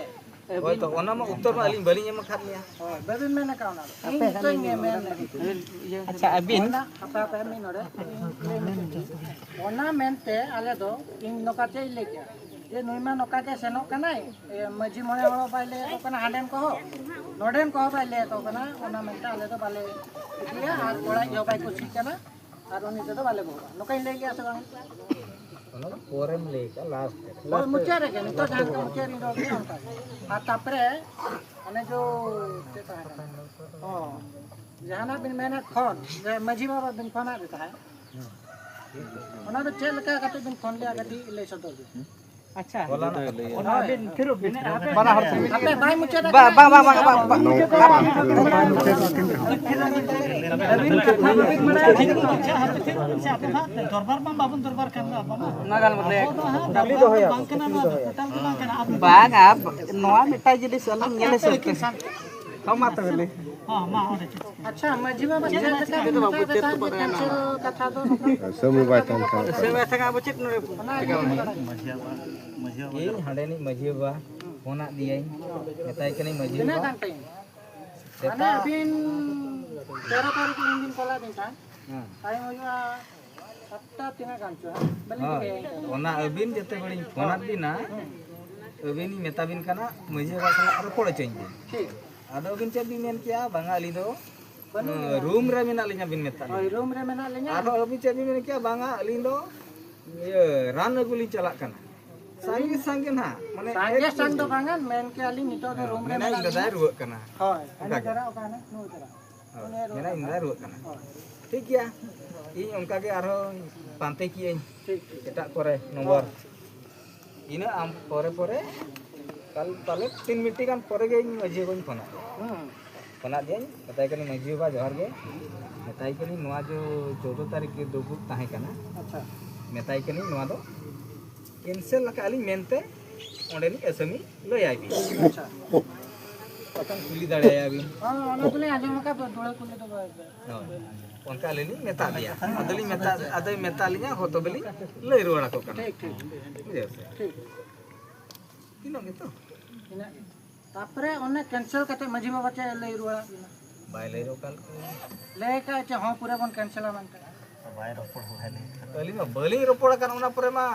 होय तो ओना मा उत्तर मा अलिंग बलिंग एम खाद लिया बेबिन मेना काउना आपे मेन अच्छा अबिन apa apa min ore ona mente ale do ing noka te leke ye noima noka ke senok kanai maji mone horo baile to kana handen ko noden ko baile to kana ona mente ale do bale dia ar kola jo bai ko sikana ar oni te do bale bo noka in leke ase bang ओना पोरेम लेका last और मुचारे के तो जान को मुचारे रो के onta ar tapre ane jo te oh जहाना बिन मैंने फोन मजी बाबा बिन फोन आ देता है ओना तो चल का कते बिन फोन लिया गटी ले सदो अच्छा बोला ना ओना बिन फिर बिन बना हर अपने भाई मुचे बा दरबार में बाबन दरबार करना नागाल मतलब डबली दो है बाग आप नोआ मिटा जिनिस अलग नेले से हम माता बेले हां मा ओडे अच्छा मजी बाबा चल का बिन कैंसिल कथा दो समय बातन का सेवा थका बचित न ये हंडे नी मजी बा फोन आ दियाई बताई कनी मजी ना बा कांटे अने बिन 13 तारीख दिन कोला दिन था हां टाइम होया 7 3 कांचो बलि ओना अबिन जते बड़ी फोन आ दिना अबिन मेताबिन कना मजी बा सला रपोड़ चेंज ठीक आदो बिन चे बिन मेन किया बांगाली दो रूम रे मेना लिnya बिन मेता ओय रूम रे मेना लेnya आरो अबिन चे बिन मेन किया बांगा अलिन दो ये रान अगुली चला कना संगे संगे ना माने संगे संग दो बांगन मेन के अली नितो दो रूम रे मेना इंदा दाय रुक कना होय अने जरा ओकाने नु जरा मेना इंदा रुक कना ठीक गया इन उनका के आरो पांते किए ठीक एटा करे नंबर इना आम परे परे कल ताले 3 मिनट गान परे गे मजी को फोन फोना दिया बताई कनी मजी बा जोहर गे बताई कनी नोआ जो 14 तारीख के दुगु ताहे कना अच्छा मेताई कनी नोआ दो कैंसिल लका अली मेनते ओंडे नि एसएमई लय आबी अच्छा पतन खुली दाड़े आबी हां ओना तुले आजम का डोळे कुले तो उनका लेनी मेता दिया अदली मेता अदई मेता लिया हो तो बेली लय रुवाड़ा को कना ठीक ठीक बुझे ठीक तीनो गे तो इना तापरे ओने कैंसिल कते मजी बाबा चे ले रुवा बाय लय रो कल ले का चे हां पूरा बन कैंसिल मानते बाय रोपड़ हो है अली मा बली रोपड़ कना उना परे मा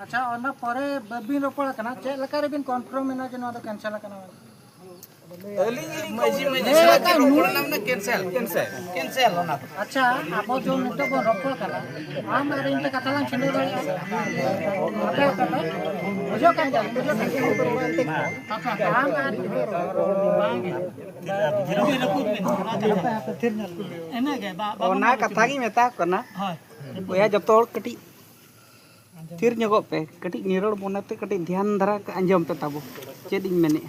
अच्छा ओना परे बबिन रोपड़ कना चे लका रे बिन कंफर्म मेना जे नो तो कैंसिल कना अली मजी का रोपड़ नाम ना कैंसिल होना अच्छा आपो जो नितो को रोपड़ कना हम अरे इनते कथा लान छिनो रे ओके कना बुझो का जा बुझो अच्छा हम ओना कथा गी मेता कना ओया जतो कटी थिर ᱧᱚᱜᱚ पे कटी निरोड़ बोनाते कटी ध्यान धरा अंजम पे ताबो चेद इन मेने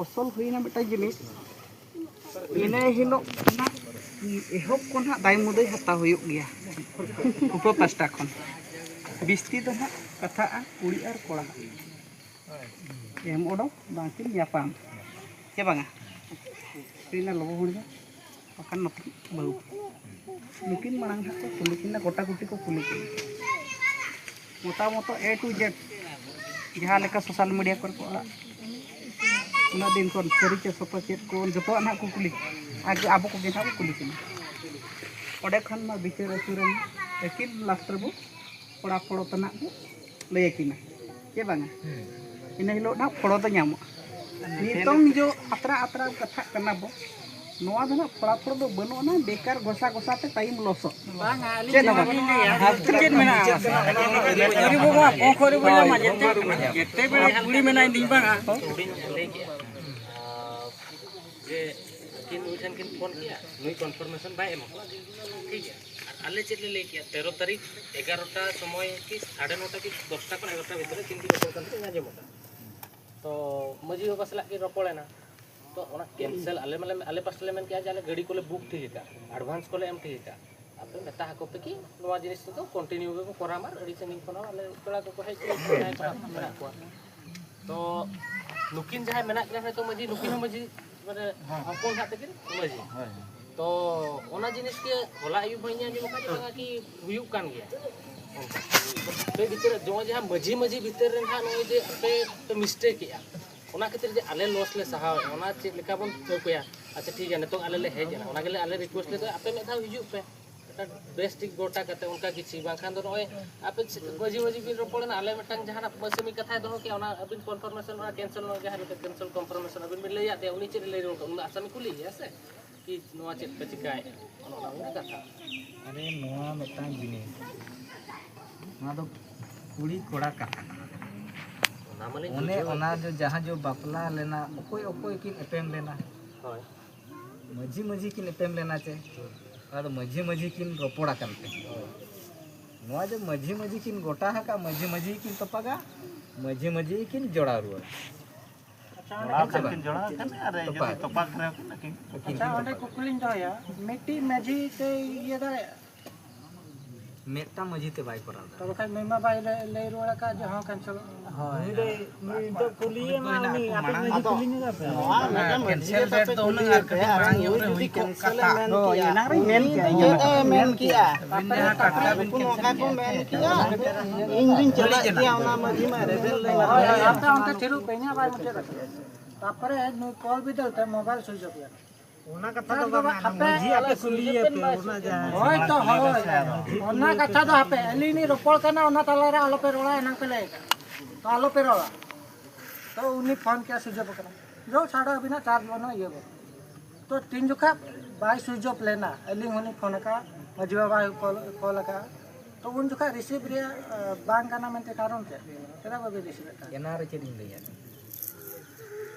ओसल हुईना बेटा जिनिस इने हिलो ना एहब को ना दाय मुदई हता हुयुग गया उप पास्टा खन बिस्ती दो ना कथा कुड़ी आर कोड़ा एम ओडो बांकिन यापाम के बांगा इना लोगो हुणगा पकन नत बहु नुकिन मांग को कुलिकिन गोटा गुटी को कुलिकिन मोटा मोटो ए टू जेड जहाँ लेका सोशल मीडिया कर को उना दिन कोन सरी के सपा चेत कोन जतो ना को कुली आगे आबो को गेना को कुली किन ओडे खन मा बिचार सुरन एकिन लास्टर बो पड़ा पड़ो तना को लय किना के बांगा इन हिलो ना पड़ो तो ᱧᱟᱢᱚᱜ नितों जो अतरा अतरा कथा कना बो नोआ दना पड़ा पड़ो दो बनो ना बेकार गोसा गोसा ते टाइम लॉस बांगा अली चेत मेना अरे बाबा पोखरी बोला मा जेते बेले कुड़ी मेना दिन बांगा जे किन उठन किन फोन किया नुई कंफर्मेशन बाय एम ठीक है आले चेले ले किया 13 तारीख 11टा समय की 9:30 की 10टा को 11टा भीतर किन की रोपड़ करते ना जमता तो मजी बाबा सला की रोपड़ेना तो ओना कैंसिल आले पास्टा ले मेन के आले गाड़ी को ले बुक ठीक का एडवांस को ले एम ठीक का आपे मेता हको पे कि नवा जिनिस तो कंटिन्यू को करा मार अड़ी संगिन कोना आले पेड़ा को हेज मेना को तो नुकिन जहां मेना के तो मजी नुकिन मजी माने हपन हाथ के मजी तो ओना जिनिस के होला आयु भइया जो का कि हुयु कान गया पे भीतर जो जहां मजी भीतर रेन था नय जे पे मिस्टेक या ओना खातिर जे आले लॉस ले सहाव ओना चेक लेका बन थोकया अच्छा ठीक है नितो आले ले हेज ना ओना गेले आले रिक्वेस्ट ले आपे में था हिजु पे बेस्ट टिक गोटा करते उनका किछि बाखान दो नय आपे मजी बिन रोपड़ ना आले मटंग जहां मौसमी कथा दो के ओना अबिन कंफर्मेशन ओना कैंसिल न जहां कैंसिल कंफर्मेशन अबिन मिल ले जाते उनी चेक ले रो उन आसामी कुली है से कि नोआ चेक पे चिकाय ओना कथा अरे नोआ मटंग जिनिस ना तो कुड़ी कोड़ा कथा ओना जो जहाँ जो बापला लेना ओकोय किन एपेम लेना मजी किन एपेम लेना चे मजी किन रोपड़ा करते जो मजी किन गोटा है का मजी किन तपागा मजी किन जोड़ा रुआ मेटा मजी ते बाय करा तो बखा मेमा बाय ले रोड़ा का जहां कैंसिल हां नी तो कुलिए मानी आप मजी कुलिए का पे कैंसिल डेट तो उन मांग रे हुई को कथा हो येना रे मेन किया कथा बिन को मेन किया इंजिन चला दिया ओना मजी में रेबेल ले आपता उनका थिरु पेना बाय मुझे तापरे नु कॉल भी दलते मोबाइल स्विच ऑफ ओना कथा तो मजी आपे कुलिए पे ओना जा होय तो होय ओना कथा तो आपे एलिनी रोपड़ कना ओना तला रे आलो पे रोड़ा एना पे लेगा तो आलो पे रोड़ा तो उनी फोन क्या स्विच ऑफ करा जो साडा बिना चार्ज बनो ये तो तीन जुखा बाय स्विच ऑफ लेना एलिंग होनी फोन का मजी बाबा कॉल का तो उन जुखा रिसीव रे बांग कना मेंते कारण से तेरा बाबे रिसीव का एना रे चेदिन लेया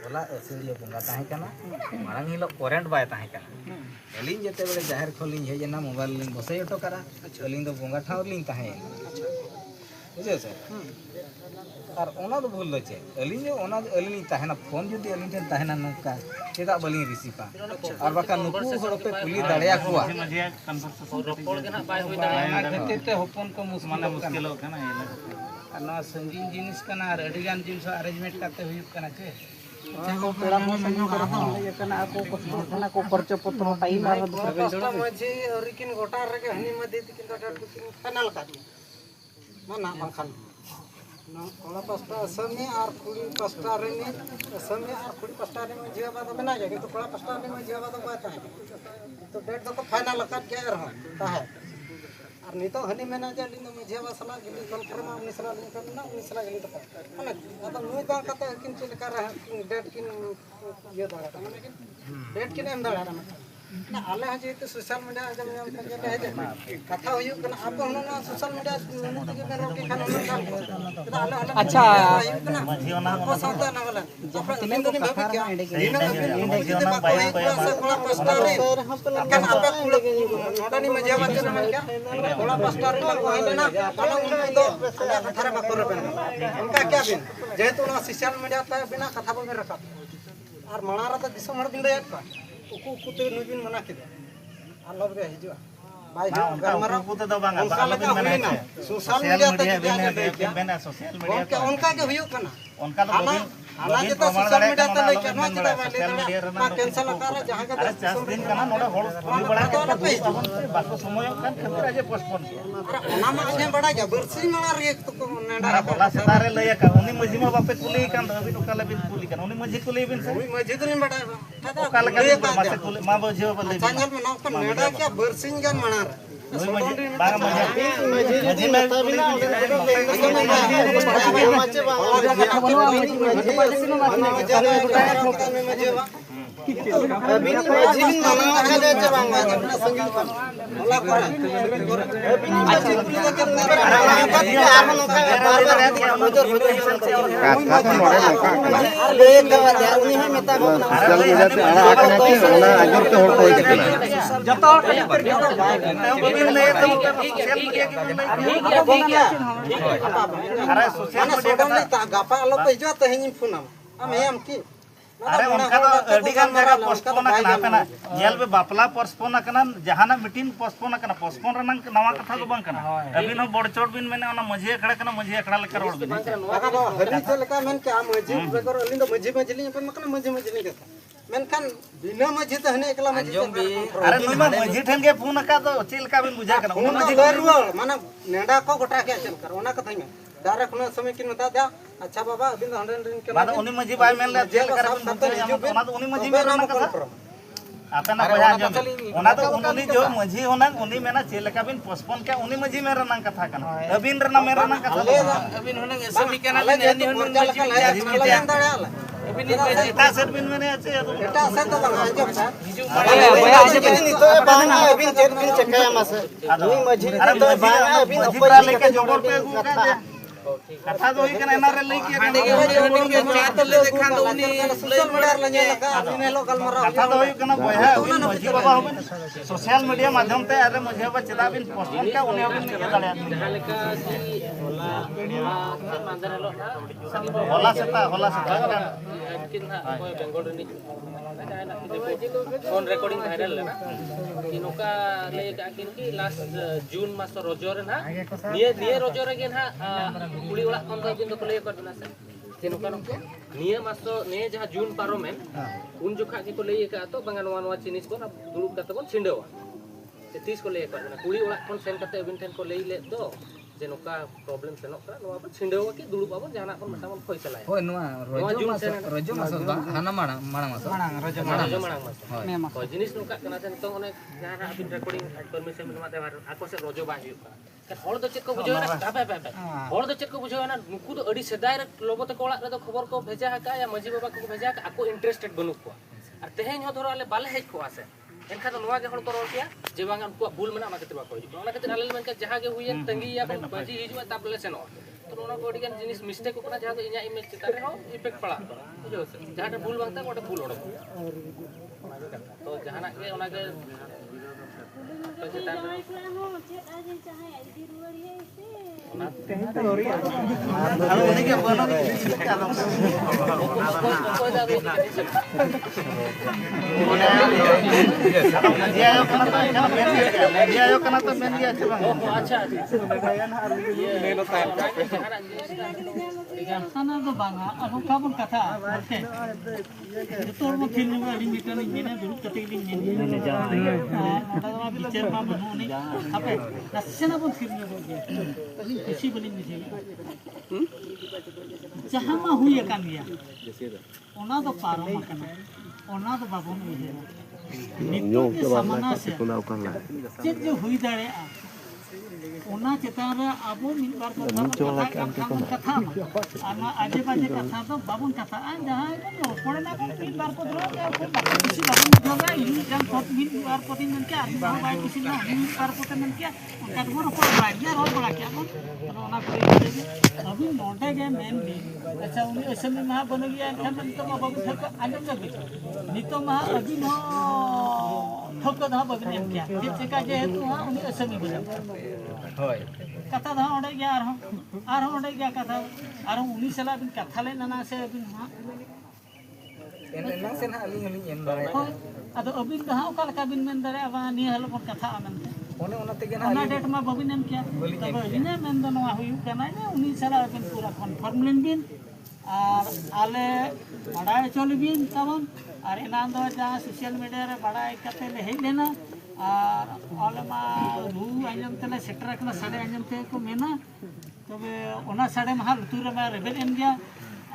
ओला असलिया बंगा ताहे कना मारंग हिलो करेंट बाय ताहे कना अलिन जते बेले जाहिर खोलिन हेजना मोबाइल लिन बसे ऑटो करा अलिन दो बंगा ठाव लिन ताहे बुझे से और ओना दो भूल चे अलिन जो ओना अलिन ताहे ना फोन जदी अलिन ठन ताहे ना नोका चेदा बलिन रिसीपा और बाका नुकु होड़ पे कुली दाड़िया कुआ रोपड़ के ना बाय होई दाड़ा ते होपन को मुस माने मुश्किल कना ना संगीन जिनिस कना और अडिगान जिनिस अरेंजमेंट करते हुई कना चे को पेड़ा मो संयो करा तो ये कना को कना को परचो पत्र टाइम मार दो मजे और किन गोटा रे के हनी में दे किन गोटा फाइनल का ना बखान ना कोला पास्ता असमी और कुड़ी पास्ता रे ने असमी और कुड़ी पास्ता रे में जीवा बात बना जाए तो कोला पास्ता रे में जीवा बात बात है तो डेट तो फाइनल कर के रहा है और नहीं तो हनी में ना जा लिंदो में जीवा सला गिली कन्फर्म अपनी सला लिंक करना अपनी सला गिली तो माने मतलब नुई बार कते किन चीज कर रहा डेट किन ये दाड़ा माने किन डेट किन एम दाड़ा ना आले हजे तो सोशल मीडिया जब हम करके है कथा होय कना आप हम ना सोशल मीडिया नुन तक में रोके खान आले अच्छा मजी ओना को साता ना वाला तीन दिन भाभी क्या दिन दिन बाय कोला पास्ता रे कन आप नोडानी मजे बात ना क्या कोला पास्ता रे को है ना काला उन दो कथा बा कर उनका क्या बिन जेतु ना सोशल मीडिया पे बिना कथा बा में रखा और मणारा तो दिसम हड़ दिन रे उकु कुते नुबिन मना के आलब रे हिजुआ भाई गरमरा कुते दो बांगा आलब मना सोशल मीडिया ते बेना सोशल मीडिया उनका के हुयो कना उनका तो आला जे तो सोशल मीडिया ते लेके ना चला वाले कैंसिल कर जहां का 4 दिन कना नोडा होड़ होली बड़ा के बाको समय कान खतिर आज पोस्टपोन ओना मा आने बड़ा जा बरसी मना रे तो नेडा बोला सेतारे लय का उनी मजी मा बापे कुली कान अभी ओकाले बिन कुली कान उनी मजी कुली बिन से उनी मजी तो नहीं बड़ा ओकाले का मासे कुली मा बजियो बले संजल में नौक नेडा क्या बरसी गन मना उनी मजी बागा मजी में बिना माचे बागा गापा आलो पे जो तेहें फोन आम हम की अरे उनका तो अड़ी गान जगह पोस्टपोन करना पेना जेल बे बापला पोस्टपोन करना जहाना मीटिंग पोस्टपोन करना पोस्टपोन रनंग नवा कथा तो बंग करना अबिन हो बड़चोड़ बिन मैंने ओना मझी खड़ा करना मझी खड़ा लेकर रोड बिन बाका तो हरी से लेका मेन के मझी बेकर अलिन तो मझी मझली पे मकना मझी मझली के मेनखान बिना मझी तो हने एकला मझी अरे नुई मा मझी ठेन के फोन का तो चिलका बिन बुझा करना उन मझी रुवाल माने नेडा को गोटा के चल कर ओना कथा में डायरेक्ट न समय किन मता दया अच्छा बाबा अबिन तो हंड्रेड के बाद उनी मझी बाय मेन ले जेल कर बिन बुझा ओना तो उनी मझी में रना कथा आपे ना बया जम ओना तो उनी जो मझी होना उनी मेना चिलका बिन पोस्टपोन के उनी मझी में रना कथा करना अबिन रना में रना कथा अबिन होने एसएमई केना ले हनी होने मझी अबिन इता सेट बिन मैंने अच्छे एटा से तो बंगा जब सा बया नि तो बांगा अबिन चेक बिन चेकाया मासे नुई मझी अरे तो बांगा अबिन ऊपर लेके जोबर पे कथा तो ही कना एना रे लई के चार तो ले देखा तो उनी सोशल मीडिया रे ने लगा अबिन हेलो गलमरा कथा तो ही कना बया अबिन मझी बाबा होबन सोशल मीडिया माध्यम ते अरे मझी बाबा चदा बिन पोस्टपोन का उनी अबिन ये दाड़िया जहां लेका कि होला मांदर हेलो ना होला सेता किन ना कोई बेंगल रे फोन रिकॉर्डिंग वायरल है ना कि नोका ले का किन की लास्ट जून मास रोजो रे ना निये रोजो रे के ना कुड़ी ओला कोन तो बिन तो ले कर देना से कि नोका निये मास ने जहां जून पारोमेन उन जोखा की को ले का तो बंगा नवा जिनिस को दुरुप कते बन छिंडेवा से 30 को ले कर देना कुड़ी ओला कोन सेन कते अबिन ठेन को ले तो जे नोका प्रॉब्लम सेनो का नवा पर छिंडेवा की दुरुप आबन जाना पर मटा मन फैसला होय नवा रोजो मास हाना माणा मास रोजो मास होय जिनिस नोका कना से तो ओने जाना अबिन रिकॉर्डिंग परमिशन मिलमा ते आको से रोजो बा हियो का हol do chet ko bujho na bye hol do chet ko bujho na nuku do adi sedai re lobo te kola re do खबर को भेजा है का या मजी बाबा को भेजा का आको इंटरेस्टेड बनु को और तेहेन हो धरो आले बाले हेज को आसे एनखा तो नवा के हल को रोल किया जे बांगा उनको भूल मना मा केतबा को ओना केते आले मन के जहां के हुई तंगी या बाजी हिजु तापले सेनो तो ओना को अडिगन जिनिस मिस्टेक को जहां तो इया इमेज चिता रे हो इफेक्ट पड़ा बुझो से जहां भूल बांगता कोटे भूल ओडो तो जहां के ओना के तो चिता अरे उनी के बनो चिलका दो मीडिया आयो कना तो मेन गया छ बांग अच्छा नेनो टाइम खाना तो बांगा अनु काबन कथा ओके तोर म फिल्म में अली मीटर नहीं ने दुरुप कते दिन ने जा नडा पिक्चर मा बनु नहीं आपे नसेना बन फिल्म में गया अली खुशी बनी मिसे जहां मा हुई कान गया ओना तो पारो मकना ओना तो बाबन उहे नितो के समाना से चेत जो हुई दाड़े ओना चेतान रे आबो मिन बार कथा आना आजे बाजे कथा तो बाबन कथा आ जहां को पड़े ना मिन बार को दरो को किसी बाबन जोगा इन जन फट मिन बार को दिन के आदमी बाय किसी ना मिन बार को दिन के उनका दरो को बाय और बड़ा क्या ओना को अभी नोटे के मेन भी अच्छा उनी असली महा बन गया एनखान तो बाबू ठक आंजम जब नितो महा अभी न ठक दा बगन एम क्या चेका जे हेतु हां उनी असली बन होय कथा दा ओडे गया आर ओडे गया कथा आर उनी सला बिन कथा ले नाना से बिन हां एना से ना अली हली एन बारे अदो अबिन दा ओका लका बिन मेन दारे अबा नि हलो पर कथा आमन ओना तेगे ना ओना डेट मा बबिन एम क्या तब इने मेन दा नवा हुई कना ने उनी सला बिन पूरा कन्फर्म लेन बिन और आले बड़ाई चल बिन तबन और एना दो जहां सोशल मीडिया रे बड़ाई कते ले हेज लेना और ऑलमा रू आंजम तले सेटर कना साडे आंजम ते को मेना तबे ओना साडे महा लुतुर रे मा रेबेल एम गया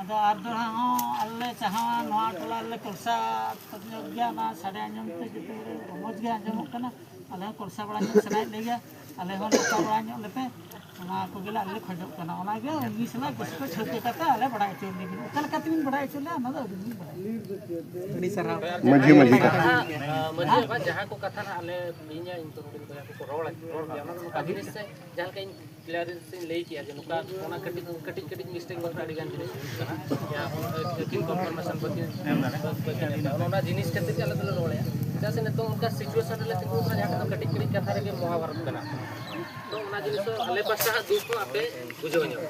अदो आर दो हां अल्ले चाहा नवा टोला ले कोसा तजन गया ना साडे आंजम ते जते मौज गया आंजम कना अले कोसा बड़ा सनाय ले गया अले हो लोका बड़ा ᱧᱚᱜ लेपे ओना को गेला अले खजो कना ओना गे उनी सला किसको छोटे कता अले बड़ा चोर दी कल कतिन बड़ा चोला ना दो बड़ी सरा मझी का मझी बा जहां को कथा ना अले इnya इंतो को को रोड ओना का जिनिस से जहां का क्लियरेंस ले किया जे नुका ओना कटिक मिस्टेक बता दी गान जिनिस या किन कंफर्मेशन बती ओना जिनिस कते अले तो रोड़या जैसे ने तो उनका सिचुएशन ले तो जहां कटिक कथा रे महाभारत कना तो ओना जिनिस अले पासा दुख को आपे बुझो ᱧᱚᱜ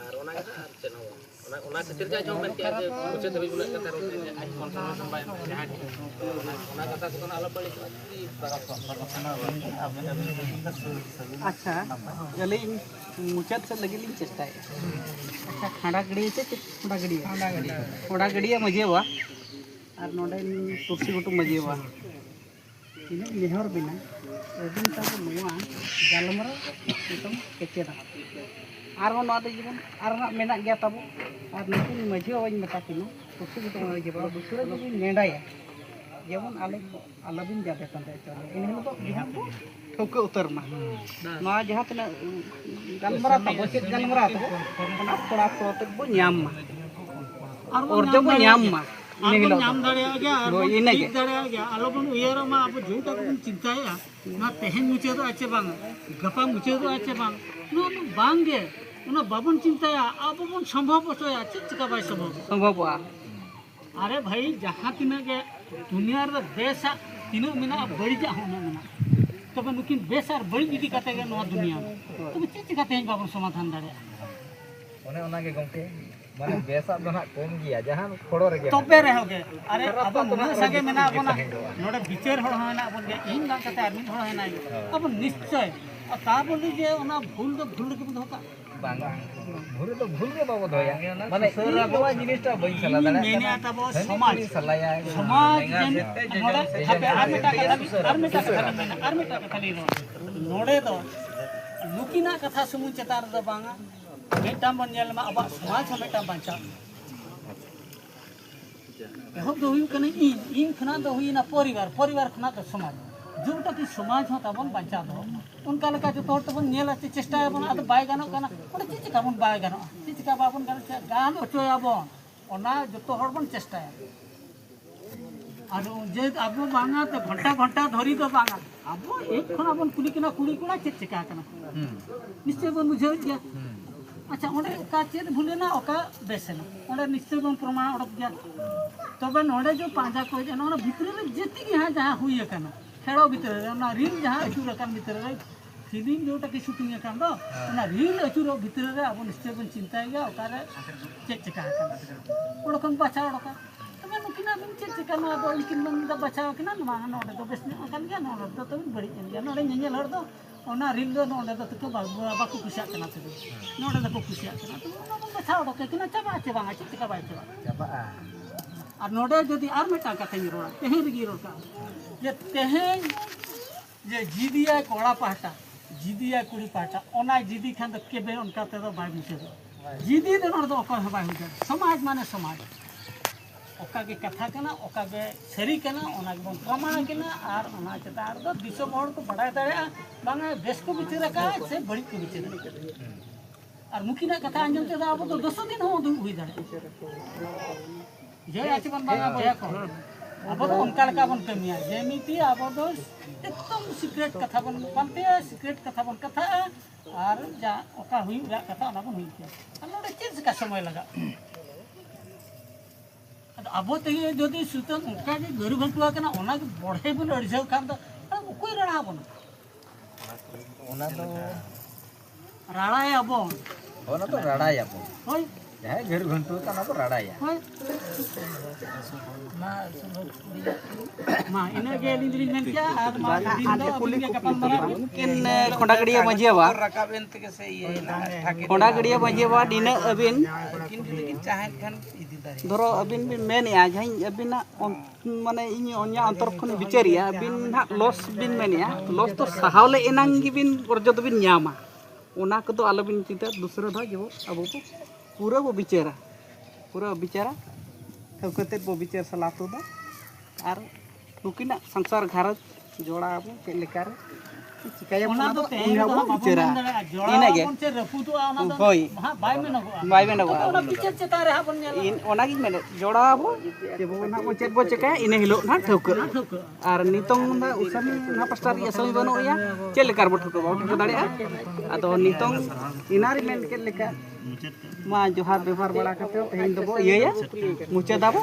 और ओना के चनो ᱚᱱᱟ ᱠᱷᱟᱹᱛᱤᱨ ᱜᱮ ᱟᱸᱡᱚᱢ ᱢᱮᱱ ᱠᱮᱜᱼᱟ ᱡᱮ ᱢᱩᱪᱟᱹᱫ ᱫᱷᱟᱹᱵᱤᱡ ᱩᱱᱟᱹᱜ ᱠᱟᱛᱷᱟ ᱨᱚᱲ ᱛᱮ ᱟᱡ ᱠᱚᱱᱯᱷᱟᱨᱢᱮᱥᱚᱱ ᱵᱟᱭ ᱮᱢᱟ ᱡᱟᱦᱟᱸ ᱚᱱᱟ ᱠᱟᱛᱷᱟ ᱠᱚᱫᱚ ᱟᱞᱚ ᱵᱟᱹᱲᱤᱡᱚᱜᱼᱟ अच्छा अलिंग मुचाद से लगे लिंग चेष्टा है अच्छा खाड़ा गड़ी से खोड़ा गड़ी मजेवा और नोडे तुलसी गोटू मजेवा इन नेहर बिना अदिन तक नुआ गालमरा एकदम केचेदा आर नो आदे जीवन आर ना मेना गया तबो और नुकु मजेवा इन मता किनो तुलसी गोटू मजेवा दूसरे जो नेडाया जेमन आले आलाबिन जाबे तंदे चले इन हिलो तो बिहान को ठोके उतर मा मा जहां तना गलमरा तबो चेत गलमरा तबो ओना थोड़ा थोड़ा तक बो ᱧᱟᱢ मा और जब बो ᱧᱟᱢ मा इन हिलो ᱧᱟᱢ दाड़िया गया और ठीक दाड़िया गया आलोबन उयरा मा अब जोटा बन चिंताया ना तेहन मुचे तो अच्छे बांग गपा मुचे तो अच्छे बांग नो बांगे ओना बाबन चिंताया अब बन संभव होया चिका बाय संभव अरे भाई जहाँ तीना के दुनिया रे बेसा तीना मेना बड़ीजा होना मेना तब नुकिन बेस और बड़ी इदी कते के नो दुनिया तब चेच कते हैं बाबन समाधान दाड़े ओने ओना के गंके माने बेसा दो ना कम गया जहां खोड़ो रे गया तबे रहोगे अरे अब मुना सगे मेना बोना नोडे बिचार होना होना अपन के इन दा कते आदमी होना है ना अब निश्चय और ता बोली जे ओना भूल के होता बांगा भूल तो भूल के बाबू धोया माने सरा बाबा जिनिसटा बई सला दाड़ा मेने आता बो समाज सलाया समाज नोडे खापे आरमेटा कथा ली नोडे दो लुकिना कथा सुमु चतार दो बांगा मेटा बन नेल मा अब समाज मेटा बांचा हो दो हुई कने इन खना दो हुई ना परिवार खना तो समाज जोटा कि समाज हो तबन बांचा दो उनका लका जो तोर तबन नेल आते चेष्टा बन आद बाय गानो कना ओडे चिका बन बाय गानो चिका बाबन गान ओचोया बन ओना जतो हर बन चेष्टा आरो जे आबो बांगा ते घंटा धरी दो बांगा आबो एक खना बन कुली किना कुड़ी कोना चिका कना निश्चय बन बुझो गया अच्छा ओडे का चेद भूले ना ओका बेसना ओडे निश्चय बन प्रमाण ओडक गया तबे नोडे जो पांजा को जे नोडे भितर रे जेति यहां जहां हुई कना खेड़ो भितर रे ना रील जहां अचुर कन भितर रे फिल्म जोटा की शूटिंग कन दो ना रील अचुर भितर रे अब निश्चय बन चिंता गया ओकारे चेक चिका कना ओडकन बचा ओडका तबे नुकिना बिन चेक चिका ना दो इनकिन बन दा बचाव किना मा नोडे तो बेस ने कन गया नोडे तो तबे बड़ी गया नोडे ñeñel हर दो ओना रील दो नोडे तो तो बाकू कुसिया कना से नोडे तो कुसिया कना तो ना बचाव ओडका किना चाबा चे बांगा चिका बाय चाबा और नोडे जदि आर मेटा कथा रोड़ा तेहे रगी रोका जे तेहे जे जिदिया कोड़ा पाटा जिदिया कुड़ी पाटा ओना जिदी खान तो केबे उनका ते तो बाय मुसे जिदी दे नोड तो ओका बाय हो जाए समाज माने समाज ओका के कथा कना ओका के सरी कना ओना के प्रमाण कना और ओना चतार दो दिसम हर को बड़ाय दाड़ा बांगा बेस को बिचार का से बड़ी को बिचार और मुकिना कथा अंजम ते अब तो 10 दिन हो हुई दाड़ा जे आचबन बांगा बया को अब तो उनका लका बन कमिया जेमिति अब तो एकदम सीक्रेट कथा बन पानते सीक्रेट कथा बन कथा और जा ओका हुई कथा ना बन हुई नोडे चेज का समय लगा अब तो जदि सुतन उनका जे गरु घंटुआ कना ओना के बढ़े बन अड़झौ खान तो कोई रड़ा बन ओना तो राड़ाया बन ओना तो राड़ाया बन होय जहां घर घंटू तना तो राड़ाया होय मा इने के लिंद्रिन मेन क्या आज मा दिन दो पुलिस के कपल मरा किन खोंडागड़िया मजेवा रकाबेन तके से ये खोंडागड़िया मजेवा दिन अबिन किन लेकिन चाहे खान इदी दारी धरो अबिन बिन मेनिया जहां अबिना माने इन ओन्या अंतर खन बिचारिया बिन हा लॉस बिन मेनिया लॉस तो सहावले एनांग बिन वर्जो बिन न्यामा ओना को तो आलो बिन चिंता दूसरा धा जो अब को पूरा वो बिचारा ठोकते वो बिचार सलातो दा और नुकिना संसार घरज जोड़ा अब के लेकर चिकाया ओना तो तेन बिचारा इना के कोन से रफु तो ओना तो हां बाय में नगो ओना बिचार चता रे हाबन इन ओना की मेने जोड़ा अब जे बो ना को चेक बो चेका इने हिलो ना ठोक और नितों ना उसामी ना पास्टर या समी बनो या चे लेकर बो ठोक दाड़िया अदो नितों इनारी मेन के लेकर मा जोहार व्यवहार बड़ा करते तेहन दबो ये मुचे दाबो